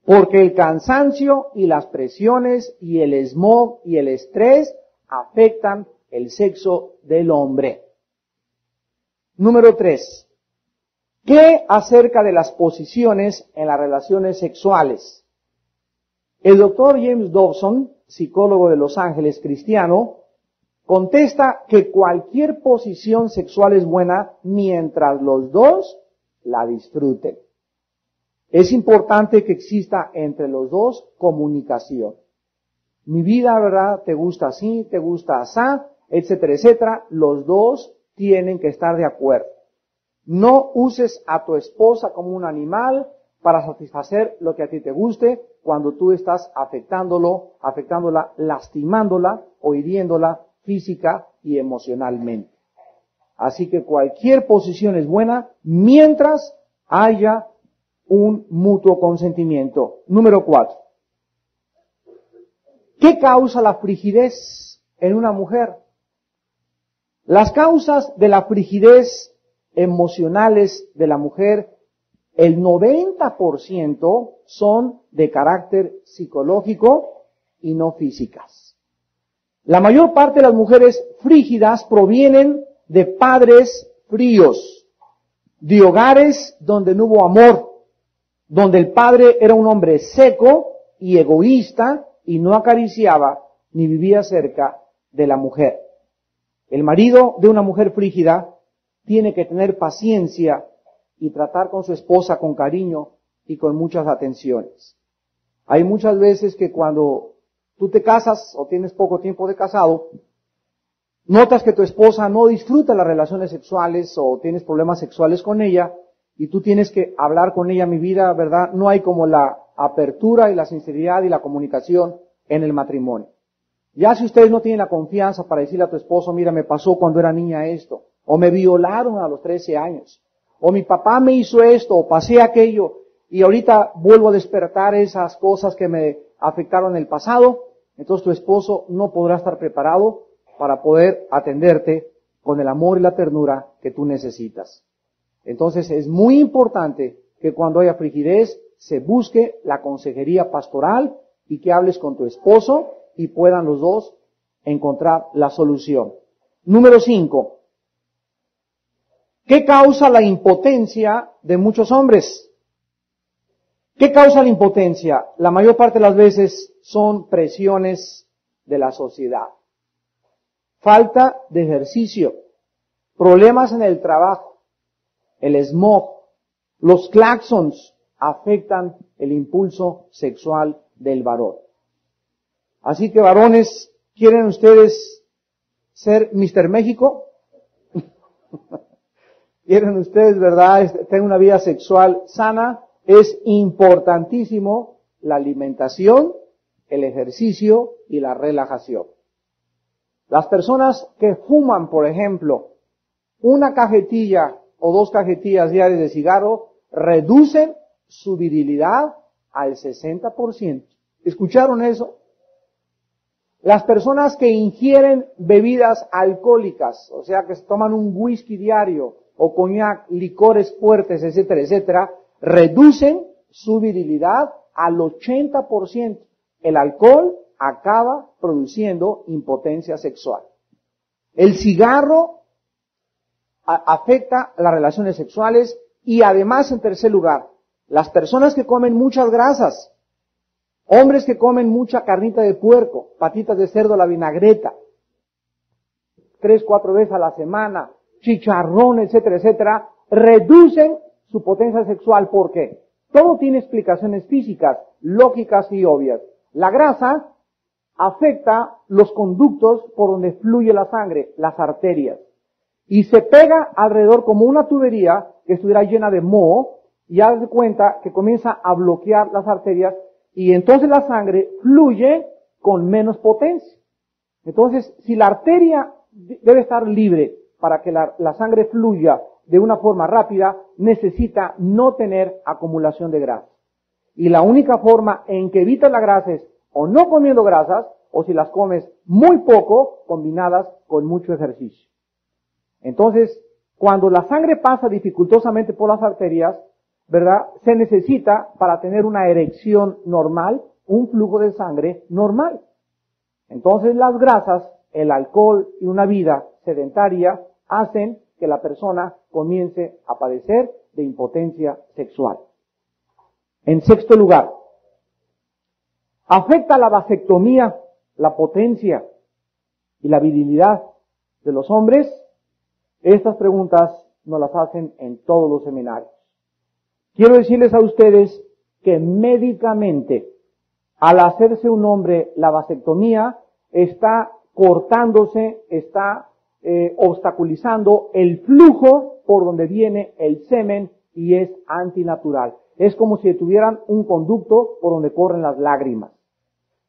porque el cansancio y las presiones y el smog y el estrés afectan el sexo del hombre. Número 3. ¿Qué acerca de las posiciones en las relaciones sexuales? El doctor James Dobson, psicólogo de Los Ángeles cristiano, contesta que cualquier posición sexual es buena mientras los dos la disfruten. Es importante que exista entre los dos comunicación. Mi vida, ¿verdad? ¿Te gusta así? ¿Te gusta asá? Etcétera, etcétera. Los dos tienen que estar de acuerdo. No uses a tu esposa como un animal para satisfacer lo que a ti te guste cuando tú estás afectándola, lastimándola o hiriéndola física y emocionalmente. Así que cualquier posición es buena mientras haya un mutuo consentimiento. Número 4. ¿Qué causa la frigidez en una mujer? Las causas de la frigidez emocionales de la mujer, el 90% son de carácter psicológico y no físicas. La mayor parte de las mujeres frígidas provienen de padres fríos, de hogares donde no hubo amor, donde el padre era un hombre seco y egoísta y no acariciaba ni vivía cerca de la mujer. El marido de una mujer frígida tiene que tener paciencia y tratar con su esposa con cariño y con muchas atenciones. Hay muchas veces que cuando tú te casas o tienes poco tiempo de casado, notas que tu esposa no disfruta las relaciones sexuales o tienes problemas sexuales con ella y tú tienes que hablar con ella, mi vida, ¿verdad? No hay como la apertura y la sinceridad y la comunicación en el matrimonio. Ya si ustedes no tienen la confianza para decirle a tu esposo, mira, me pasó cuando era niña esto, o me violaron a los 13 años, o mi papá me hizo esto, o pasé aquello, y ahorita vuelvo a despertar esas cosas que me afectaron en el pasado, entonces tu esposo no podrá estar preparado para poder atenderte con el amor y la ternura que tú necesitas. Entonces es muy importante que cuando haya frigidez se busque la consejería pastoral y que hables con tu esposo y puedan los dos encontrar la solución. Número 5. ¿Qué causa la impotencia de muchos hombres? ¿Qué causa la impotencia? La mayor parte de las veces son presiones de la sociedad. Falta de ejercicio, problemas en el trabajo, el smog, los claxons afectan el impulso sexual del varón. Así que varones, ¿quieren ustedes ser Mr. México? ¿Quieren ustedes, verdad, tener una vida sexual sana? Es importantísimo la alimentación, el ejercicio y la relajación. Las personas que fuman, por ejemplo, una cajetilla o 2 cajetillas diarias de cigarro, reducen su virilidad al 60%. ¿Escucharon eso? Las personas que ingieren bebidas alcohólicas, o sea, que se toman un whisky diario, o coñac, licores fuertes, etcétera, etcétera, reducen su virilidad al 80%. El alcohol acaba produciendo impotencia sexual. El cigarro afecta las relaciones sexuales y además, en tercer lugar, las personas que comen muchas grasas, hombres que comen mucha carnita de puerco, patitas de cerdo a la vinagreta, 3, 4 veces a la semana, chicharrón, etcétera, etcétera, reducen su potencia sexual. ¿Por qué? Todo tiene explicaciones físicas, lógicas y obvias. La grasa afecta los conductos por donde fluye la sangre, las arterias, y se pega alrededor como una tubería que estuviera llena de moho, y haz de cuenta que comienza a bloquear las arterias, y entonces la sangre fluye con menos potencia. Entonces, si la arteria debe estar libre para que la sangre fluya de una forma rápida, necesita no tener acumulación de grasa. Y la única forma en que evitas la grasa es o no comiendo grasas, o si las comes muy poco, combinadas con mucho ejercicio. Entonces, cuando la sangre pasa dificultosamente por las arterias, ¿verdad? Se necesita, para tener una erección normal, un flujo de sangre normal. Entonces las grasas, el alcohol y una vida sedentaria hacen que la persona comience a padecer de impotencia sexual. En sexto lugar, afecta la vasectomía, la potencia y la virilidad de los hombres. Estas preguntas nos las hacen en todos los seminarios. Quiero decirles a ustedes que médicamente, al hacerse un hombre la vasectomía, está cortándose, está obstaculizando el flujo por donde viene el semen y es antinatural. Es como si tuvieran un conducto por donde corren las lágrimas.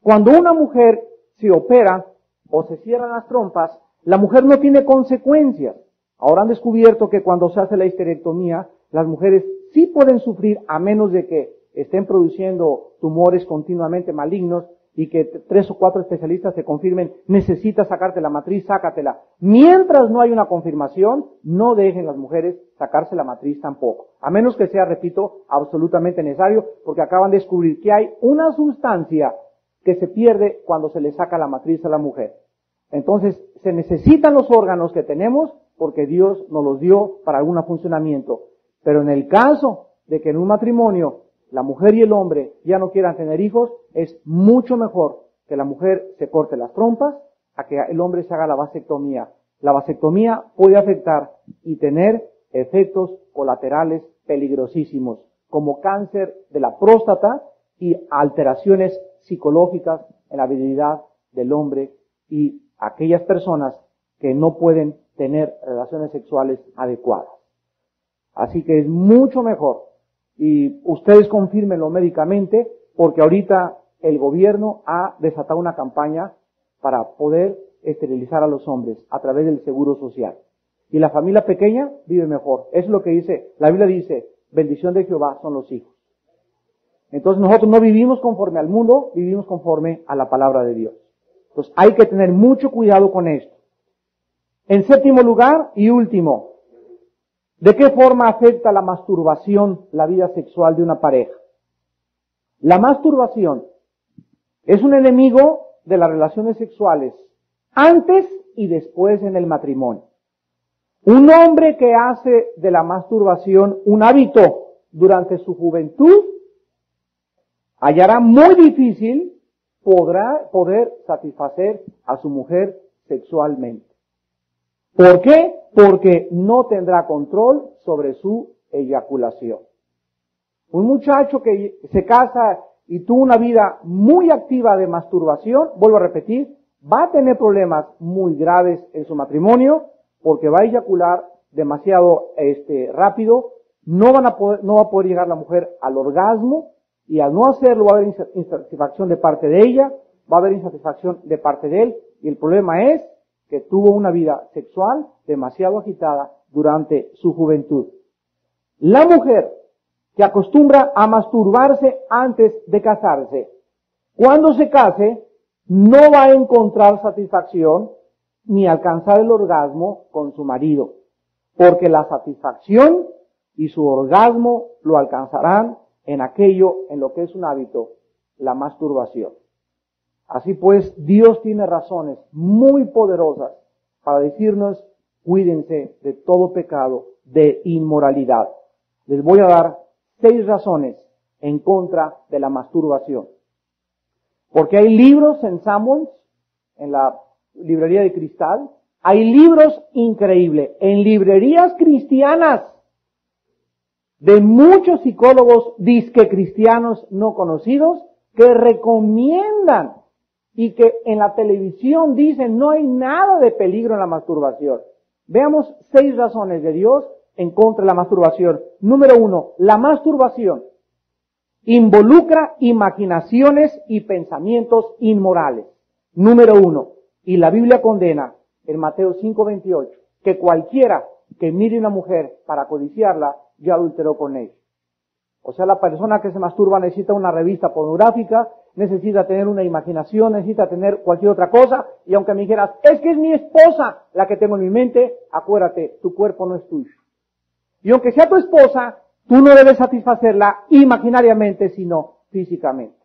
Cuando una mujer se opera o se cierran las trompas, la mujer no tiene consecuencias. Ahora han descubierto que cuando se hace la histerectomía, las mujeres sí pueden sufrir, a menos de que estén produciendo tumores continuamente malignos y que 3 o 4 especialistas se confirmen, necesitas sacarte la matriz, sácatela. Mientras no hay una confirmación, no dejen las mujeres sacarse la matriz tampoco. A menos que sea, repito, absolutamente necesario, porque acaban de descubrir que hay una sustancia que se pierde cuando se le saca la matriz a la mujer. Entonces, se necesitan los órganos que tenemos porque Dios nos los dio para algún funcionamiento. Pero en el caso de que en un matrimonio la mujer y el hombre ya no quieran tener hijos, es mucho mejor que la mujer se corte las trompas a que el hombre se haga la vasectomía. La vasectomía puede afectar y tener efectos colaterales peligrosísimos, como cáncer de la próstata y alteraciones psicológicas en la virilidad del hombre y aquellas personas que no pueden tener relaciones sexuales adecuadas. Así que es mucho mejor, y ustedes confírmenlo médicamente, porque ahorita el gobierno ha desatado una campaña para poder esterilizar a los hombres a través del seguro social. Y la familia pequeña vive mejor. Eso es lo que dice, la Biblia dice, bendición de Jehová son los hijos. Entonces nosotros no vivimos conforme al mundo, vivimos conforme a la palabra de Dios. Entonces hay que tener mucho cuidado con esto. En séptimo lugar y último, ¿de qué forma afecta la masturbación la vida sexual de una pareja? La masturbación es un enemigo de las relaciones sexuales antes y después en el matrimonio. Un hombre que hace de la masturbación un hábito durante su juventud hallará muy difícil poder satisfacer a su mujer sexualmente. ¿Por qué? Porque no tendrá control sobre su eyaculación. Un muchacho que se casa y tuvo una vida muy activa de masturbación, vuelvo a repetir, va a tener problemas muy graves en su matrimonio porque va a eyacular demasiado rápido, no va a poder llegar la mujer al orgasmo y al no hacerlo va a haber insatisfacción de parte de ella, va a haber insatisfacción de parte de él y el problema es que tuvo una vida sexual demasiado agitada durante su juventud. La mujer que acostumbra a masturbarse antes de casarse, cuando se case, no va a encontrar satisfacción ni alcanzar el orgasmo con su marido, porque la satisfacción y su orgasmo lo alcanzarán en aquello en lo que es un hábito, la masturbación. Así pues, Dios tiene razones muy poderosas para decirnos cuídense de todo pecado de inmoralidad. Les voy a dar 6 razones en contra de la masturbación. Porque hay libros en Samuels, en la librería de cristal, hay libros increíbles en librerías cristianas de muchos psicólogos disque cristianos no conocidos que recomiendan y que en la televisión dicen no hay nada de peligro en la masturbación. Veamos 6 razones de Dios en contra de la masturbación. Número 1, la masturbación involucra imaginaciones y pensamientos inmorales. Número 1, y la Biblia condena en Mateo 5:28 que cualquiera que mire a una mujer para codiciarla ya adulteró con ella. O sea, la persona que se masturba necesita una revista pornográfica, necesita tener una imaginación, necesita tener cualquier otra cosa, y aunque me dijeras, es que es mi esposa la que tengo en mi mente, acuérdate, tu cuerpo no es tuyo. Y aunque sea tu esposa, tú no debes satisfacerla imaginariamente, sino físicamente.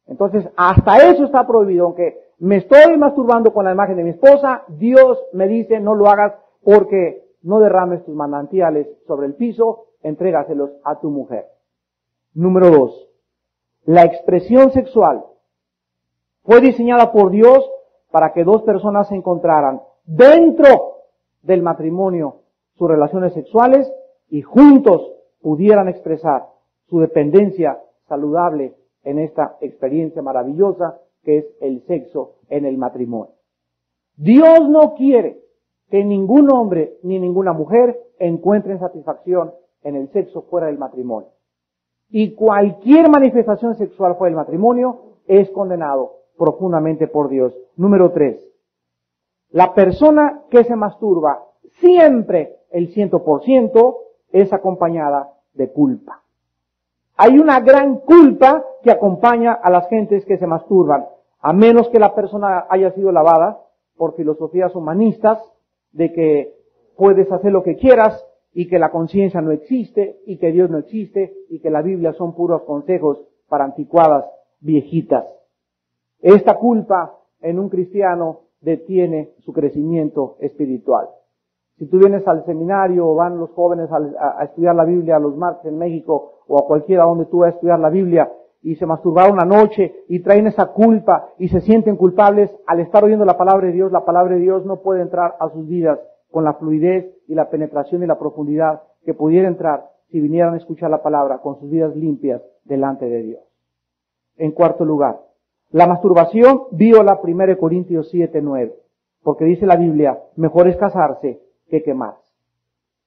Entonces, hasta eso está prohibido. Aunque me estoy masturbando con la imagen de mi esposa, Dios me dice, no lo hagas porque no derrames tus manantiales sobre el piso, entrégaselos a tu mujer. Número 2. La expresión sexual fue diseñada por Dios para que 2 personas se encontraran dentro del matrimonio sus relaciones sexuales y juntos pudieran expresar su dependencia saludable en esta experiencia maravillosa que es el sexo en el matrimonio. Dios no quiere que ningún hombre ni ninguna mujer encuentren satisfacción en el sexo fuera del matrimonio. Y cualquier manifestación sexual fuera del matrimonio es condenado profundamente por Dios. Número 3. La persona que se masturba siempre, el 100%, es acompañada de culpa. Hay una gran culpa que acompaña a las gentes que se masturban, a menos que la persona haya sido lavada por filosofías humanistas, de que puedes hacer lo que quieras y que la conciencia no existe y que Dios no existe y que la Biblia son puros consejos para anticuadas viejitas. Esta culpa en un cristiano detiene su crecimiento espiritual. Si tú vienes al seminario o van los jóvenes a estudiar la Biblia a los martes en México o a cualquiera donde tú vas a estudiar la Biblia y se masturbaron anoche y traen esa culpa y se sienten culpables al estar oyendo la palabra de Dios no puede entrar a sus vidas con la fluidez y la penetración y la profundidad que pudiera entrar si vinieran a escuchar la palabra con sus vidas limpias delante de Dios. En cuarto lugar, la masturbación viola 1 Corintios 7:9, porque dice la Biblia, mejor es casarse que quemarse.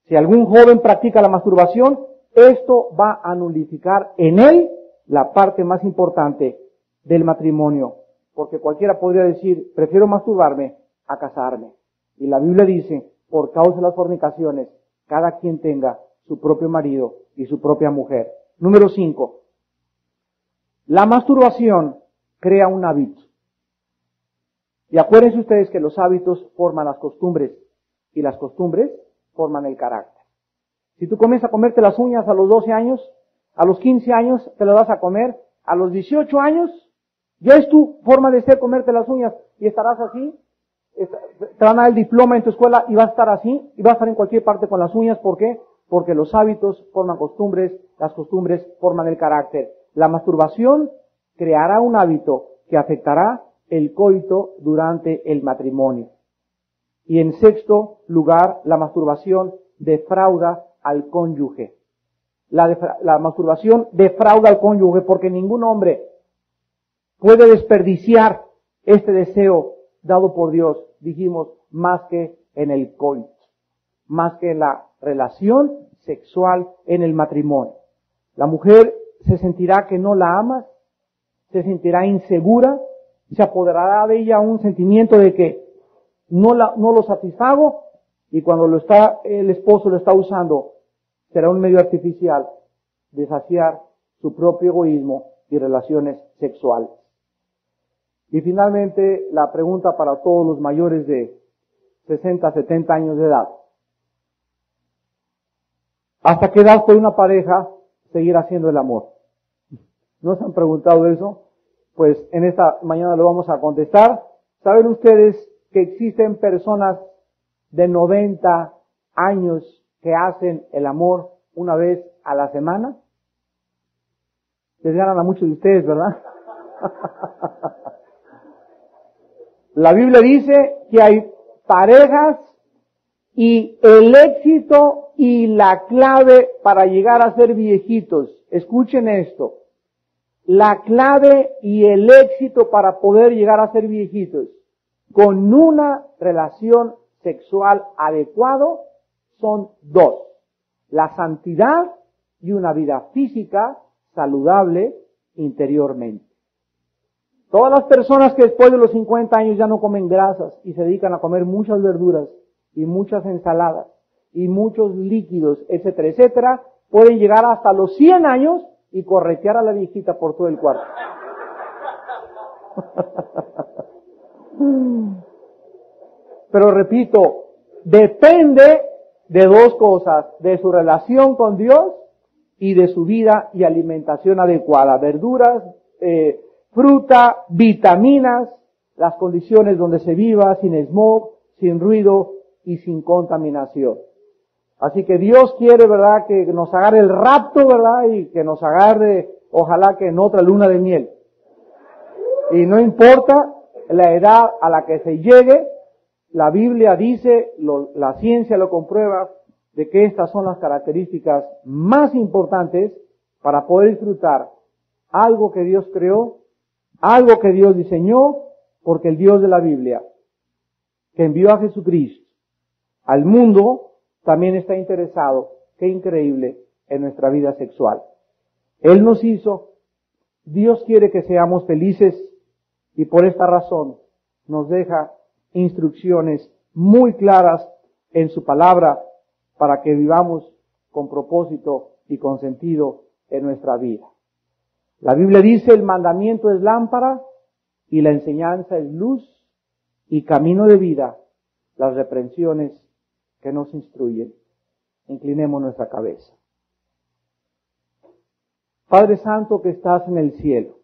Si algún joven practica la masturbación, esto va a nulificar en él la parte más importante del matrimonio, porque cualquiera podría decir, prefiero masturbarme a casarme. Y la Biblia dice, por causa de las fornicaciones, cada quien tenga su propio marido y su propia mujer. Número 5. La masturbación crea un hábito. Y acuérdense ustedes que los hábitos forman las costumbres y las costumbres forman el carácter. Si tú comienzas a comerte las uñas a los 12 años, a los 15 años te las vas a comer, a los 18 años ya es tu forma de ser comerte las uñas y estarás así, te van a dar el diploma en tu escuela y vas a estar así y vas a estar en cualquier parte con las uñas. ¿Por qué? Porque los hábitos forman costumbres, las costumbres forman el carácter. La masturbación creará un hábito que afectará el coito durante el matrimonio. Y en sexto lugar, la masturbación defrauda al cónyuge. La masturbación defrauda al cónyuge porque ningún hombre puede desperdiciar este deseo dado por Dios, dijimos, más que en el coito, más que en la relación sexual en el matrimonio. La mujer se sentirá que no la amas, se sentirá insegura, se apoderará de ella un sentimiento de que no lo satisfago, y cuando el esposo lo está usando, será un medio artificial de saciar su propio egoísmo y relaciones sexuales. Y finalmente, la pregunta para todos los mayores de 60, 70 años de edad. ¿Hasta qué edad puede una pareja seguir haciendo el amor? ¿No se han preguntado eso? Pues en esta mañana lo vamos a contestar. ¿Saben ustedes que existen personas de 90 años que hacen el amor una vez a la semana? Les ganan a muchos de ustedes, ¿verdad? La Biblia dice que hay parejas y el éxito y la clave para llegar a ser viejitos. Escuchen esto. La clave y el éxito para poder llegar a ser viejitos con una relación sexual adecuado son dos: la santidad y una vida física saludable interiormente. Todas las personas que después de los 50 años ya no comen grasas y se dedican a comer muchas verduras y muchas ensaladas y muchos líquidos, etcétera, etcétera, pueden llegar hasta los 100 años y corretear a la viejita por todo el cuarto. Pero repito, depende de dos cosas: de su relación con Dios y de su vida y alimentación adecuada. Verduras, fruta, vitaminas, las condiciones donde se viva, sin smog, sin ruido y sin contaminación. Así que Dios quiere, ¿verdad?, que nos agarre el rapto, ¿verdad?, y que nos agarre, ojalá que en otra luna de miel. Y no importa la edad a la que se llegue, la Biblia dice, la ciencia lo comprueba, de que estas son las características más importantes para poder disfrutar algo que Dios creó, algo que Dios diseñó, porque el Dios de la Biblia, que envió a Jesucristo al mundo, también está interesado, qué increíble, en nuestra vida sexual. Él nos hizo, Dios quiere que seamos felices y por esta razón nos deja instrucciones muy claras en su palabra para que vivamos con propósito y con sentido en nuestra vida. La Biblia dice: el mandamiento es lámpara y la enseñanza es luz y camino de vida, las reprensiones que nos instruyen. Inclinemos nuestra cabeza. Padre Santo que estás en el cielo,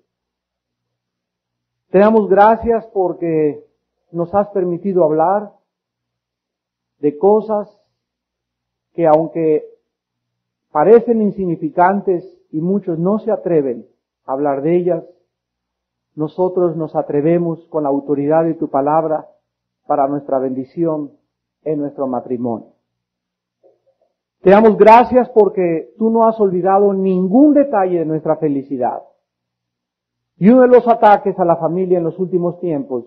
te damos gracias porque nos has permitido hablar de cosas que, aunque parecen insignificantes y muchos no se atreven a hablar de ellas, nosotros nos atrevemos con la autoridad de tu palabra para nuestra bendición en nuestro matrimonio. Te damos gracias porque tú no has olvidado ningún detalle de nuestra felicidad. Y uno de los ataques a la familia en los últimos tiempos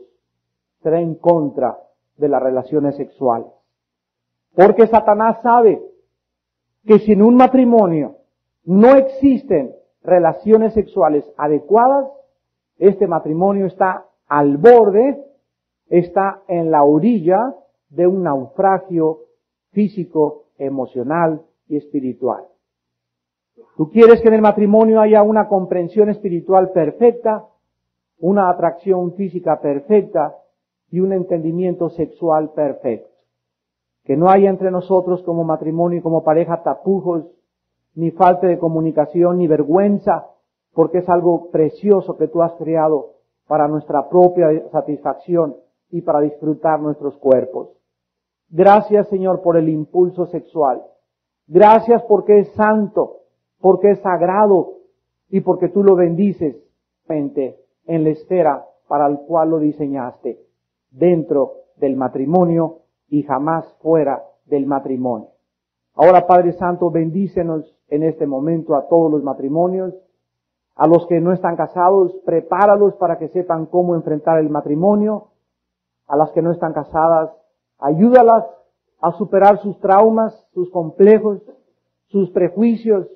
será en contra de las relaciones sexuales. Porque Satanás sabe que si en un matrimonio no existen relaciones sexuales adecuadas, este matrimonio está al borde, está en la orilla de un naufragio físico, emocional y espiritual. Tú quieres que en el matrimonio haya una comprensión espiritual perfecta, una atracción física perfecta y un entendimiento sexual perfecto. Que no haya entre nosotros como matrimonio y como pareja tapujos, ni falta de comunicación, ni vergüenza, porque es algo precioso que tú has creado para nuestra propia satisfacción y para disfrutar nuestros cuerpos. Gracias, Señor, por el impulso sexual. Gracias porque es santo, porque es sagrado y porque tú lo bendices en la esfera para el cual lo diseñaste, dentro del matrimonio y jamás fuera del matrimonio. Ahora, Padre Santo, bendícenos en este momento a todos los matrimonios, a los que no están casados, prepáralos para que sepan cómo enfrentar el matrimonio, a las que no están casadas, ayúdalas a superar sus traumas, sus complejos, sus prejuicios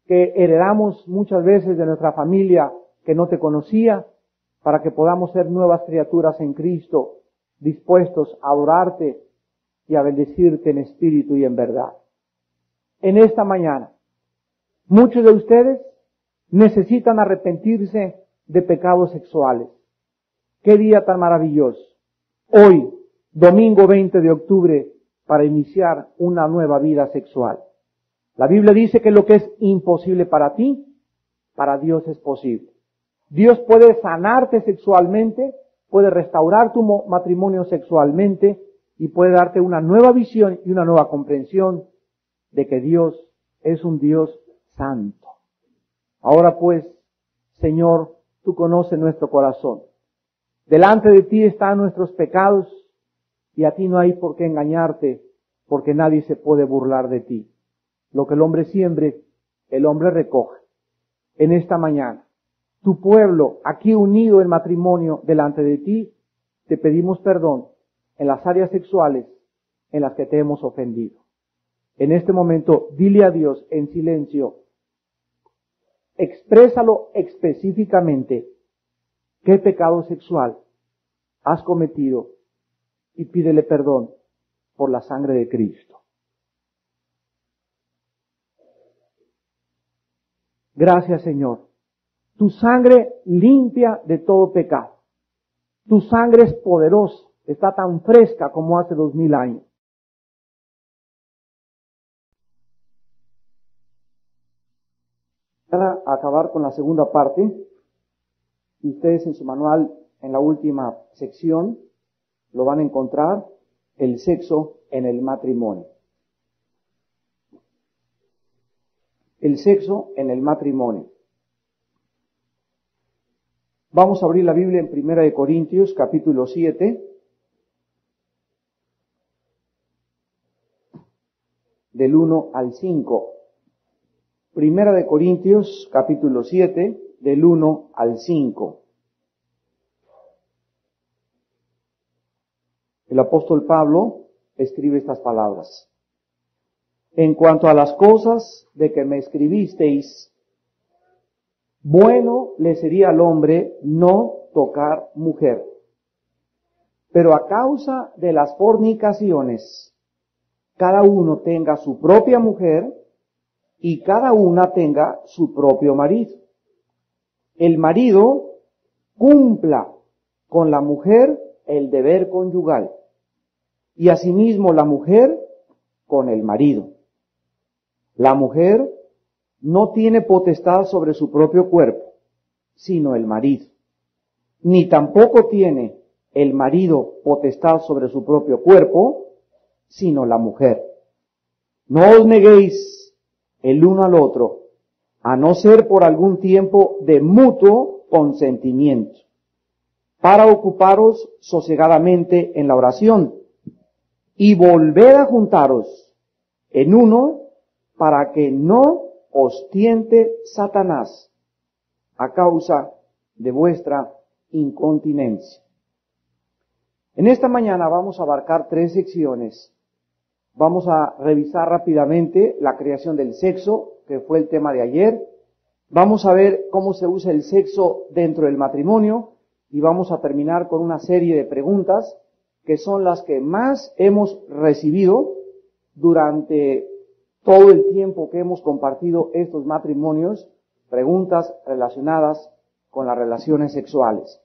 que heredamos muchas veces de nuestra familia que no te conocía, para que podamos ser nuevas criaturas en Cristo, dispuestos a adorarte y a bendecirte en espíritu y en verdad. En esta mañana, muchos de ustedes necesitan arrepentirse de pecados sexuales. ¡Qué día tan maravilloso! Hoy, domingo 20 de octubre, para iniciar una nueva vida sexual. La Biblia dice que lo que es imposible para ti, para Dios es posible. Dios puede sanarte sexualmente, puede restaurar tu matrimonio sexualmente y puede darte una nueva visión y una nueva comprensión de que Dios es un Dios santo. Ahora pues, Señor, tú conoces nuestro corazón. Delante de ti están nuestros pecados y a ti no hay por qué engañarte, porque nadie se puede burlar de ti. Lo que el hombre siembre, el hombre recoge. En esta mañana, tu pueblo, aquí unido en matrimonio delante de ti, te pedimos perdón en las áreas sexuales en las que te hemos ofendido. En este momento, dile a Dios en silencio, exprésalo específicamente, qué pecado sexual has cometido y pídele perdón por la sangre de Cristo. Gracias, Señor. Tu sangre limpia de todo pecado. Tu sangre es poderosa, está tan fresca como hace 2000 años. Para acabar con la segunda parte, ustedes en su manual, en la última sección, lo van a encontrar, el sexo en el matrimonio. El sexo en el matrimonio. Vamos a abrir la Biblia en 1 Corintios, capítulo 7, del 1 al 5. 1 Corintios, capítulo 7, del 1 al 5. El apóstol Pablo escribe estas palabras. En cuanto a las cosas de que me escribisteis, bueno le sería al hombre no tocar mujer. Pero a causa de las fornicaciones, cada uno tenga su propia mujer y cada una tenga su propio marido. El marido cumpla con la mujer el deber conyugal y asimismo la mujer con el marido. La mujer no tiene potestad sobre su propio cuerpo, sino el marido. Ni tampoco tiene el marido potestad sobre su propio cuerpo, sino la mujer. No os neguéis el uno al otro, a no ser por algún tiempo de mutuo consentimiento, para ocuparos sosegadamente en la oración, y volver a juntaros en uno, para que no os tiente Satanás a causa de vuestra incontinencia. En esta mañana vamos a abarcar 3 secciones. Vamos a revisar rápidamente la creación del sexo, que fue el tema de ayer. Vamos a ver cómo se usa el sexo dentro del matrimonio y vamos a terminar con una serie de preguntas que son las que más hemos recibido durante todo el tiempo que hemos compartido estos matrimonios, preguntas relacionadas con las relaciones sexuales.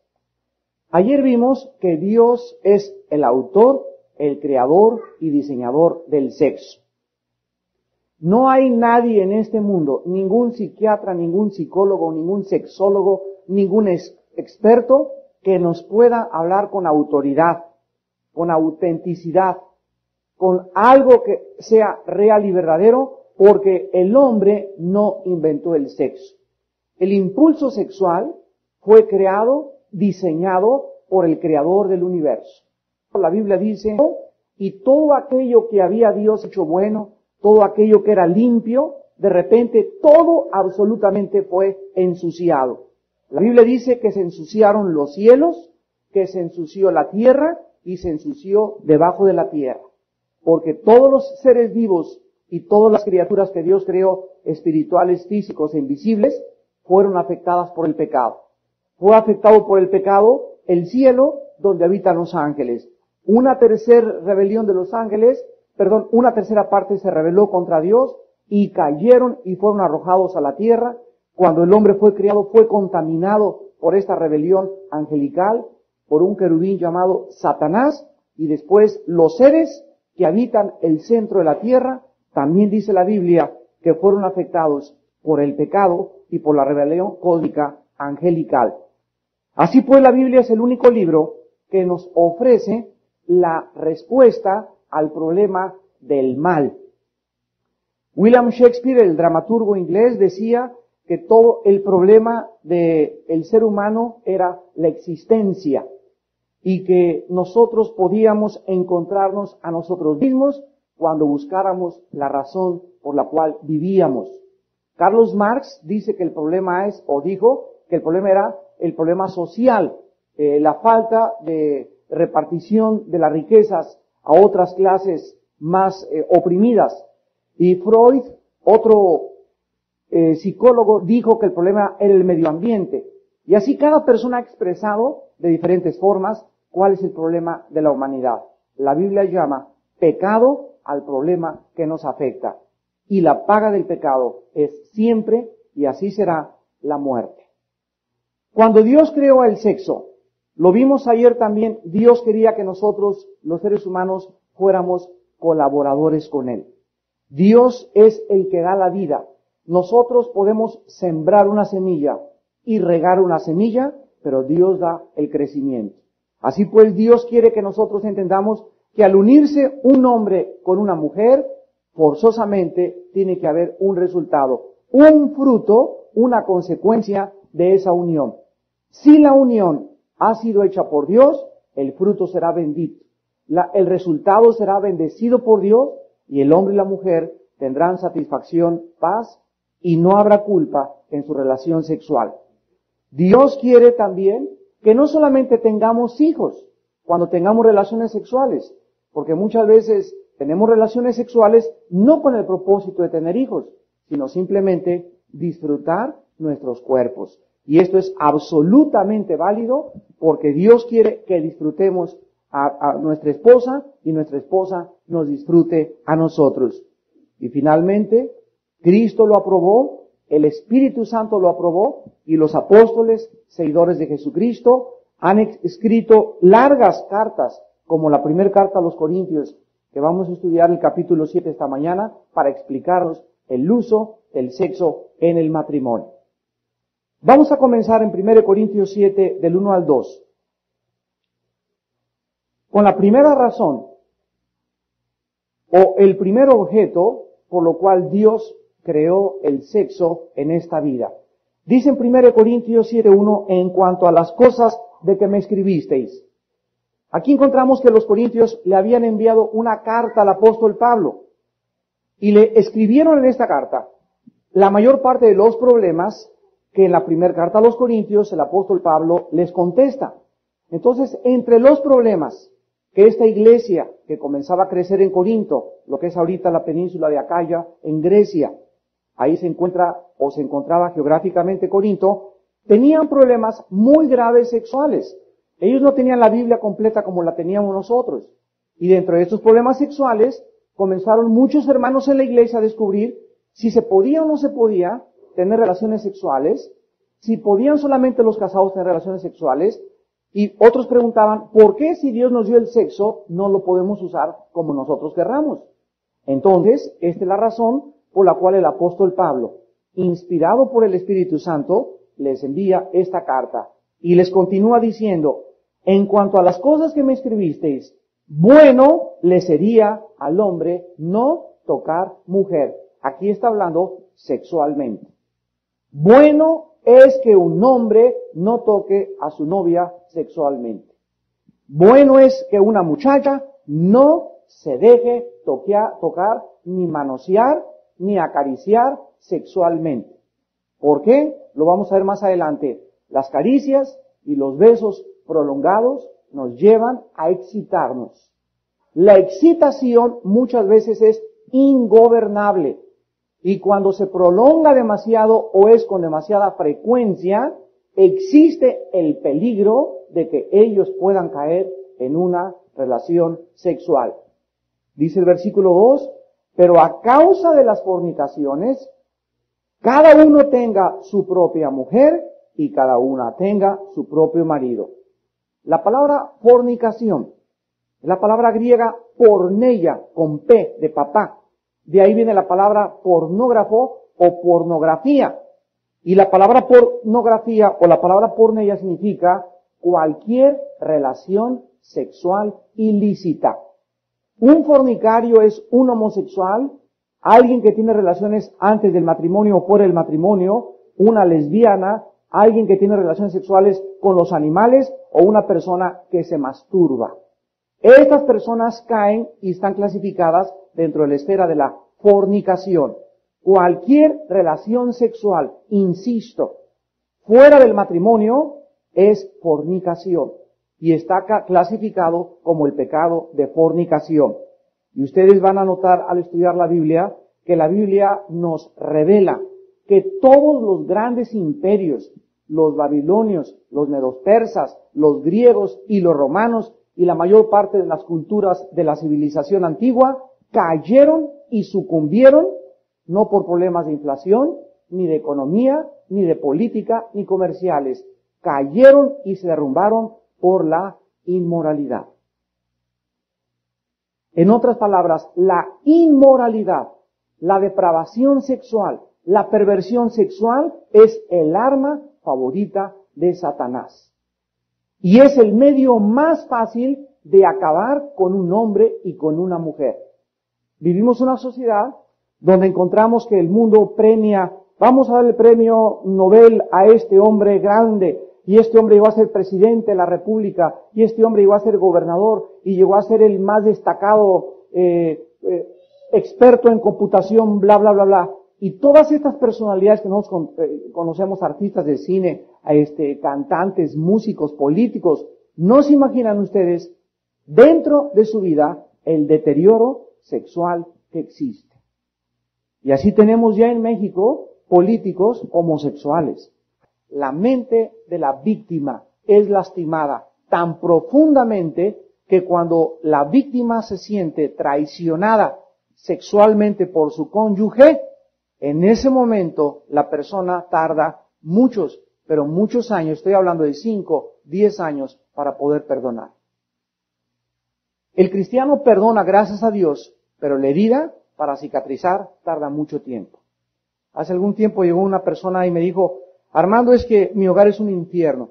Ayer vimos que Dios es el autor, el creador y diseñador del sexo. No hay nadie en este mundo, ningún psiquiatra, ningún psicólogo, ningún sexólogo, ningún experto que nos pueda hablar con autoridad, con autenticidad, con algo que sea real y verdadero, porque el hombre no inventó el sexo. El impulso sexual fue creado, diseñado por el creador del universo. La Biblia dice, y todo aquello que había Dios hecho bueno, todo aquello que era limpio, de repente todo absolutamente fue ensuciado. La Biblia dice que se ensuciaron los cielos, que se ensució la tierra y se ensució debajo de la tierra. Porque todos los seres vivos y todas las criaturas que Dios creó, espirituales, físicos e invisibles, fueron afectadas por el pecado. Fue afectado por el pecado el cielo donde habitan los ángeles. Una tercera parte se rebeló contra Dios y cayeron y fueron arrojados a la tierra. Cuando el hombre fue criado, fue contaminado por esta rebelión angelical, por un querubín llamado Satanás, y después los seres que habitan el centro de la tierra, también dice la Biblia que fueron afectados por el pecado y por la rebelión cósmica angelical. Así pues, la Biblia es el único libro que nos ofrece la respuesta al problema del mal. William Shakespeare, el dramaturgo inglés, decía que todo el problema del ser humano era la existencia y que nosotros podíamos encontrarnos a nosotros mismos cuando buscáramos la razón por la cual vivíamos. Carlos Marx dice que el problema es, o dijo, que el problema era el problema social, la falta de repartición de las riquezas a otras clases más oprimidas. Y Freud, otro psicólogo, dijo que el problema era el medio ambiente. Y así cada persona ha expresado de diferentes formas cuál es el problema de la humanidad. La Biblia llama pecado al problema que nos afecta. Y la paga del pecado es siempre, y así será, la muerte. Cuando Dios creó el sexo, lo vimos ayer también, Dios quería que nosotros, los seres humanos, fuéramos colaboradores con Él. Dios es el que da la vida. Nosotros podemos sembrar una semilla y regar una semilla, pero Dios da el crecimiento. Así pues, Dios quiere que nosotros entendamos que al unirse un hombre con una mujer, forzosamente tiene que haber un resultado, un fruto, una consecuencia de esa unión. Si la unión ha sido hecha por Dios, el fruto será bendito. El resultado será bendecido por Dios y el hombre y la mujer tendrán satisfacción, paz y no habrá culpa en su relación sexual. Dios quiere también que no solamente tengamos hijos cuando tengamos relaciones sexuales, porque muchas veces tenemos relaciones sexuales no con el propósito de tener hijos, sino simplemente disfrutar nuestros cuerpos. Y esto es absolutamente válido porque Dios quiere que disfrutemos a nuestra esposa y nuestra esposa nos disfrute a nosotros. Y finalmente, Cristo lo aprobó, el Espíritu Santo lo aprobó y los apóstoles, seguidores de Jesucristo, han escrito largas cartas, como la primera carta a los Corintios, que vamos a estudiar el capítulo 7 esta mañana, para explicarnos el uso del sexo en el matrimonio. Vamos a comenzar en 1 Corintios 7, del 1 al 2. Con la primera razón, o el primer objeto por lo cual Dios creó el sexo en esta vida. Dice en 1 Corintios 7:1, en cuanto a las cosas de que me escribisteis. Aquí encontramos que los corintios le habían enviado una carta al apóstol Pablo y le escribieron en esta carta la mayor parte de los problemas que en la primera carta a los corintios el apóstol Pablo les contesta. Entonces, entre los problemas que esta iglesia que comenzaba a crecer en Corinto, lo que es ahorita la península de Acaya, en Grecia, ahí se encontraba geográficamente Corinto, tenían problemas muy graves sexuales. Ellos no tenían la Biblia completa como la teníamos nosotros. Y dentro de estos problemas sexuales, comenzaron muchos hermanos en la iglesia a descubrir si se podía o no se podía tener relaciones sexuales, si podían solamente los casados tener relaciones sexuales, y otros preguntaban, ¿por qué si Dios nos dio el sexo no lo podemos usar como nosotros querramos? Entonces, esta es la razón por la cual el apóstol Pablo, inspirado por el Espíritu Santo, les envía esta carta y les continúa diciendo, en cuanto a las cosas que me escribisteis, bueno le sería al hombre no tocar mujer. Aquí está hablando sexualmente. Bueno es que un hombre no toque a su novia sexualmente. Bueno es que una muchacha no se deje tocar, ni manosear, ni acariciar sexualmente. ¿Por qué? Lo vamos a ver más adelante. Las caricias y los besos prolongados nos llevan a excitarnos. La excitación muchas veces es ingobernable. Y cuando se prolonga demasiado o es con demasiada frecuencia, existe el peligro de que ellos puedan caer en una relación sexual. Dice el versículo 2, pero a causa de las fornicaciones, cada uno tenga su propia mujer y cada una tenga su propio marido. La palabra fornicación es la palabra griega porneia, con P de papá. De ahí viene la palabra pornógrafo o pornografía. Y la palabra pornografía o la palabra porneia significa cualquier relación sexual ilícita. Un fornicario es un homosexual, alguien que tiene relaciones antes del matrimonio o por el matrimonio, una lesbiana, alguien que tiene relaciones sexuales con los animales o una persona que se masturba. Estas personas caen y están clasificadas dentro de la esfera de la fornicación. Cualquier relación sexual, insisto, fuera del matrimonio es fornicación y está clasificado como el pecado de fornicación. Y ustedes van a notar al estudiar la Biblia que la Biblia nos revela que todos los grandes imperios, los babilonios, los medopersas, los griegos y los romanos y la mayor parte de las culturas de la civilización antigua cayeron y sucumbieron no por problemas de inflación, ni de economía, ni de política, ni comerciales. Cayeron y se derrumbaron por la inmoralidad. En otras palabras, la inmoralidad, la depravación sexual, la perversión sexual es el arma favorita de Satanás. Y es el medio más fácil de acabar con un hombre y con una mujer. Vivimos una sociedad donde encontramos que el mundo premia, vamos a darle el premio Nobel a este hombre grande, y este hombre llegó a ser presidente de la República, y este hombre llegó a ser gobernador, y llegó a ser el más destacado experto en computación, bla, bla, bla, bla. Y todas estas personalidades que nosotros conocemos, artistas de cine, cantantes, músicos, políticos, no se imaginan ustedes dentro de su vida el deterioro sexual que existe. Y así tenemos ya en México políticos homosexuales. La mente de la víctima es lastimada tan profundamente que cuando la víctima se siente traicionada sexualmente por su cónyuge, en ese momento la persona tarda muchos, pero muchos años, estoy hablando de 5, 10 años, para poder perdonar. El cristiano perdona gracias a Dios, pero la herida para cicatrizar tarda mucho tiempo. Hace algún tiempo llegó una persona y me dijo, Armando, es que mi hogar es un infierno.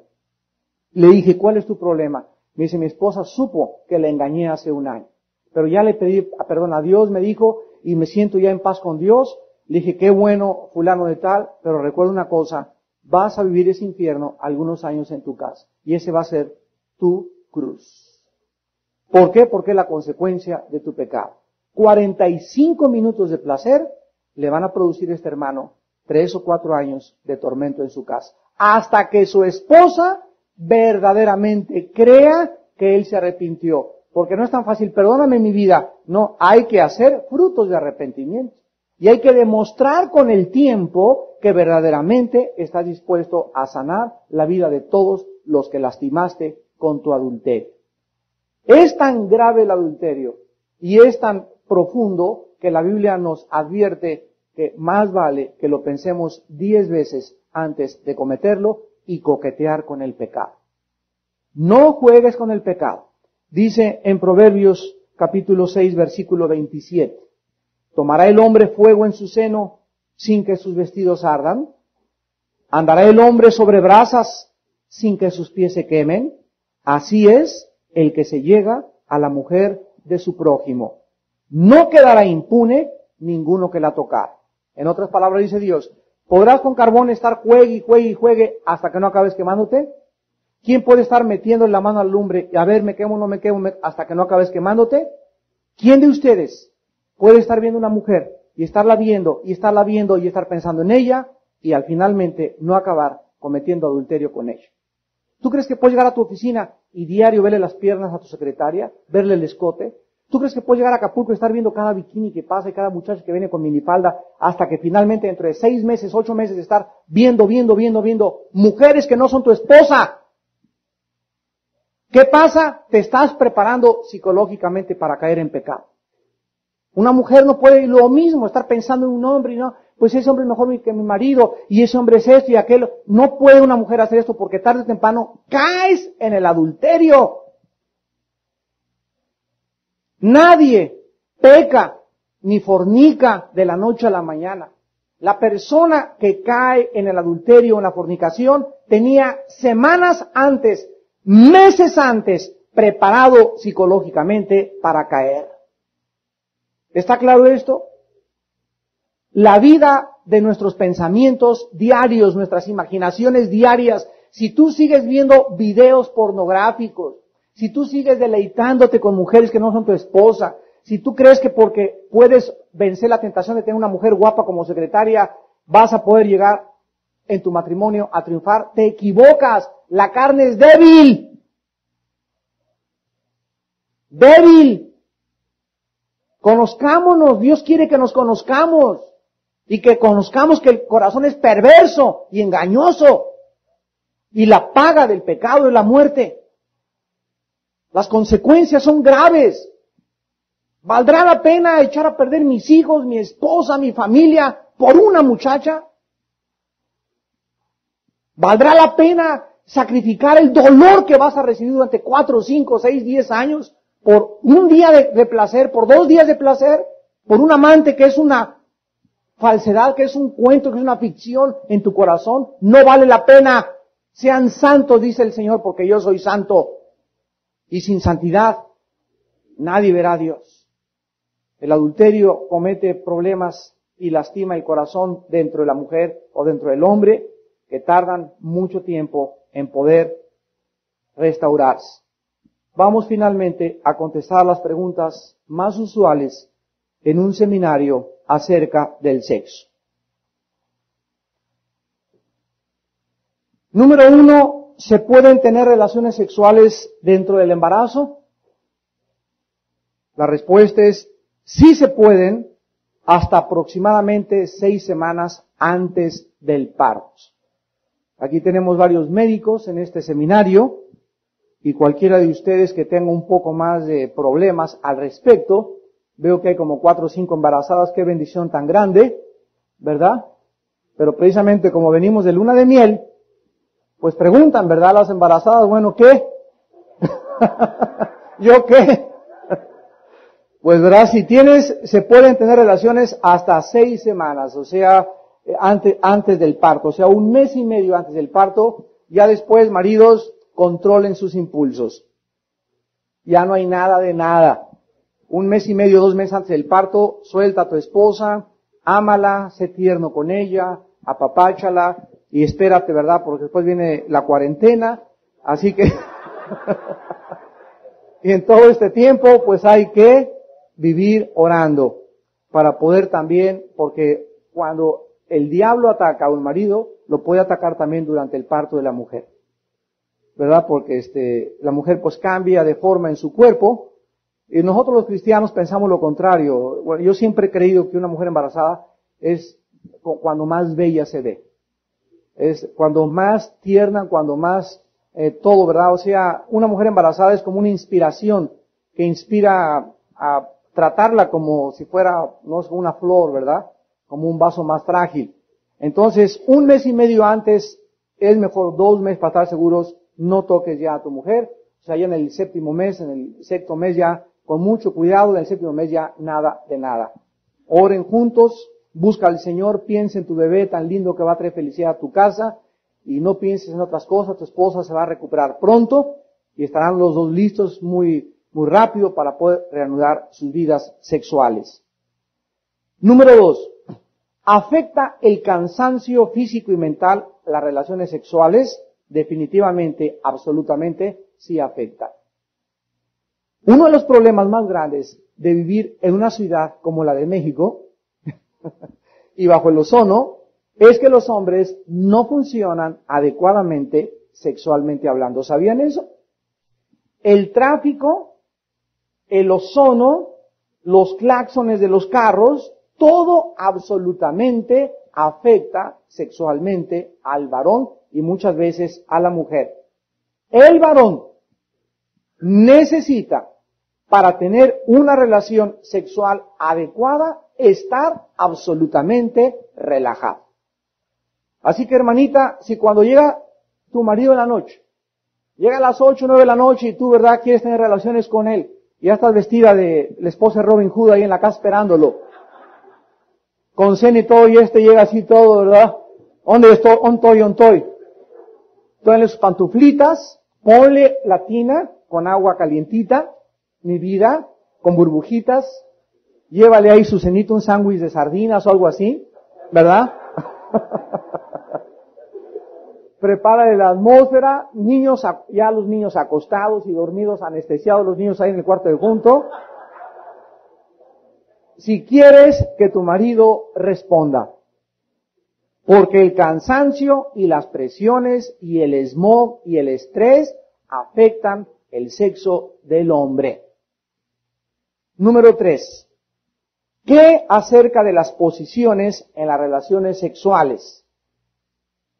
Le dije, ¿cuál es tu problema? Me dice, mi esposa supo que la engañé hace un año, pero ya le pedí perdón a Dios, me dijo, y me siento ya en paz con Dios. Le dije, qué bueno, fulano de tal, pero recuerda una cosa, vas a vivir ese infierno algunos años en tu casa, y ese va a ser tu cruz. ¿Por qué? Porque es la consecuencia de tu pecado. 45 minutos de placer le van a producir a este hermano 3 o 4 años de tormento en su casa, hasta que su esposa verdaderamente crea que él se arrepintió. Porque no es tan fácil, perdóname mi vida. No, hay que hacer frutos de arrepentimiento. Y hay que demostrar con el tiempo que verdaderamente estás dispuesto a sanar la vida de todos los que lastimaste con tu adulterio. Es tan grave el adulterio y es tan profundo que la Biblia nos advierte que más vale que lo pensemos 10 veces antes de cometerlo y coquetear con el pecado. No juegues con el pecado. Dice en Proverbios capítulo 6 versículo 27. ¿Tomará el hombre fuego en su seno sin que sus vestidos ardan? ¿Andará el hombre sobre brasas sin que sus pies se quemen? Así es el que se llega a la mujer de su prójimo. No quedará impune ninguno que la tocar. En otras palabras dice Dios, ¿podrás con carbón estar juegue y juegue y juegue hasta que no acabes quemándote? ¿Quién puede estar metiendo la mano al lumbre y a ver, me quemo o no me quemo hasta que no acabes quemándote? ¿Quién de ustedes puede estar viendo una mujer y estarla viendo y estarla viendo y estar pensando en ella y al finalmente no acabar cometiendo adulterio con ella? ¿Tú crees que puedes llegar a tu oficina y diario verle las piernas a tu secretaria, verle el escote? ¿Tú crees que puedes llegar a Acapulco y estar viendo cada bikini que pasa y cada muchacho que viene con minifalda hasta que finalmente dentro de 6 meses, 8 meses de estar viendo mujeres que no son tu esposa? ¿Qué pasa? Te estás preparando psicológicamente para caer en pecado. Una mujer no puede lo mismo, estar pensando en un hombre y no, pues ese hombre es mejor que mi marido y ese hombre es esto y aquello. No puede una mujer hacer esto porque tarde o temprano caes en el adulterio. Nadie peca ni fornica de la noche a la mañana. La persona que cae en el adulterio o en la fornicación tenía semanas antes, meses antes, preparado psicológicamente para caer. ¿Está claro esto? La vida de nuestros pensamientos diarios, nuestras imaginaciones diarias, si tú sigues viendo videos pornográficos, si tú sigues deleitándote con mujeres que no son tu esposa, si tú crees que porque puedes vencer la tentación de tener una mujer guapa como secretaria, vas a poder llegar en tu matrimonio a triunfar, te equivocas. La carne es débil. Débil. Conozcámonos. Dios quiere que nos conozcamos. Y que conozcamos que el corazón es perverso y engañoso. Y la paga del pecado es la muerte. Las consecuencias son graves. ¿Valdrá la pena echar a perder mis hijos, mi esposa, mi familia por una muchacha? ¿Valdrá la pena sacrificar el dolor que vas a recibir durante 4, 5, 6, 10 años por un día de placer, por 2 días de placer, por un amante que es una falsedad, que es un cuento, que es una ficción en tu corazón? No vale la pena. Sean santos, dice el Señor, porque yo soy santo. Y sin santidad nadie verá a Dios. El adulterio comete problemas y lastima el corazón dentro de la mujer o dentro del hombre, que tardan mucho tiempo en poder restaurarse. Vamos finalmente a contestar las preguntas más usuales en un seminario acerca del sexo. Número 1, ¿se pueden tener relaciones sexuales dentro del embarazo? La respuesta es sí se pueden hasta aproximadamente 6 semanas antes del parto. Aquí tenemos varios médicos en este seminario y cualquiera de ustedes que tenga un poco más de problemas al respecto, veo que hay como 4 o 5 embarazadas, qué bendición tan grande, ¿verdad? Pero precisamente como venimos de luna de miel, pues preguntan, ¿verdad? Las embarazadas, bueno, ¿qué? ¿Yo qué? Pues verás, se pueden tener relaciones hasta 6 semanas, o sea, antes del parto, o sea, 1 mes y medio antes del parto. Ya después, maridos, controlen sus impulsos. Ya no hay nada de nada. 1 mes y medio, 2 meses antes del parto, suelta a tu esposa, ámala, sé tierno con ella, apapáchala y espérate, ¿verdad? Porque después viene la cuarentena, así que y en todo este tiempo, pues hay que vivir orando para poder también, porque cuando el diablo ataca a un marido, lo puede atacar también durante el parto de la mujer, ¿verdad? Porque la mujer pues cambia de forma en su cuerpo, y nosotros los cristianos pensamos lo contrario. Bueno, yo siempre he creído que una mujer embarazada es cuando más bella se ve, es cuando más tierna, cuando más todo, ¿verdad? O sea, una mujer embarazada es como una inspiración que inspira a tratarla como si fuera, no sé, una flor, ¿verdad? Como un vaso más frágil. Entonces, 1 mes y medio antes, es mejor 2 meses para estar seguros, no toques ya a tu mujer. O sea, ya en el 7º mes, en el 6º mes ya, con mucho cuidado, en el 7º mes ya nada de nada. Oren juntos, busca al Señor, piensa en tu bebé tan lindo que va a traer felicidad a tu casa, y no pienses en otras cosas. Tu esposa se va a recuperar pronto, y estarán los dos listos muy rápido para poder reanudar sus vidas sexuales. Número 2. ¿Afecta el cansancio físico y mental las relaciones sexuales? Definitivamente, absolutamente, sí afecta. Uno de los problemas más grandes de vivir en una ciudad como la de México y bajo el ozono es que los hombres no funcionan adecuadamente sexualmente hablando. ¿Sabían eso? El tráfico, el ozono, los claxones de los carros, todo absolutamente afecta sexualmente al varón y muchas veces a la mujer. El varón necesita, para tener una relación sexual adecuada, estar absolutamente relajado. Así que, hermanita, si cuando llega tu marido en la noche, llega a las 8 o 9 de la noche y tú, ¿verdad?, quieres tener relaciones con él, y ya estás vestida de la esposa de Robin Hood ahí en la casa esperándolo, con cena y todo, y llega así todo, ¿verdad? ¿Dónde estoy? ¿Ontoy? Tómale sus pantuflitas, ponle la tina con agua calientita, mi vida, con burbujitas. Llévale ahí su cenito, un sándwich de sardinas o algo así, ¿verdad? Prepárale la atmósfera, ya los niños acostados y dormidos, anestesiados, los niños ahí en el cuarto de junto. Si quieres que tu marido responda, porque el cansancio y las presiones y el smog y el estrés afectan el sexo del hombre. Número 3. ¿Qué acerca de las posiciones en las relaciones sexuales?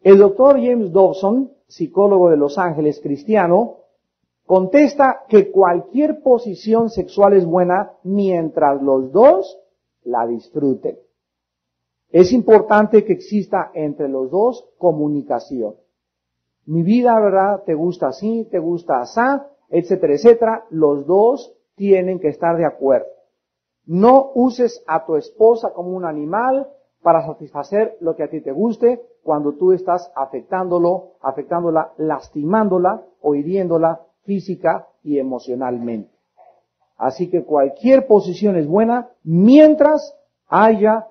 El doctor James Dobson, psicólogo de Los Ángeles cristiano, contesta que cualquier posición sexual es buena mientras los dos la disfruten. Es importante que exista entre los dos comunicación. Mi vida, ¿verdad? ¿Te gusta así? ¿Te gusta asá? Etcétera, etcétera. Los dos tienen que estar de acuerdo. No uses a tu esposa como un animal para satisfacer lo que a ti te guste cuando tú estás afectándola, lastimándola o hiriéndola física y emocionalmente. Así que cualquier posición es buena mientras haya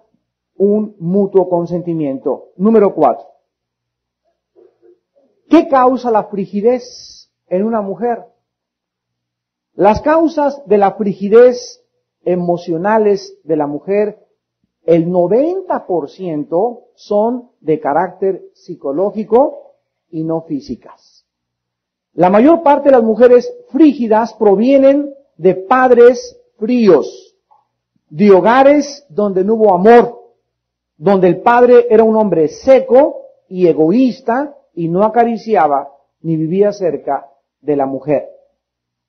un mutuo consentimiento. Número 4. ¿Qué causa la frigidez en una mujer? Las causas de la frigidez emocionales de la mujer, el 90% son de carácter psicológico y no físicas. La mayor parte de las mujeres frígidas provienen de padres fríos, de hogares donde no hubo amor, donde el padre era un hombre seco y egoísta y no acariciaba ni vivía cerca de la mujer.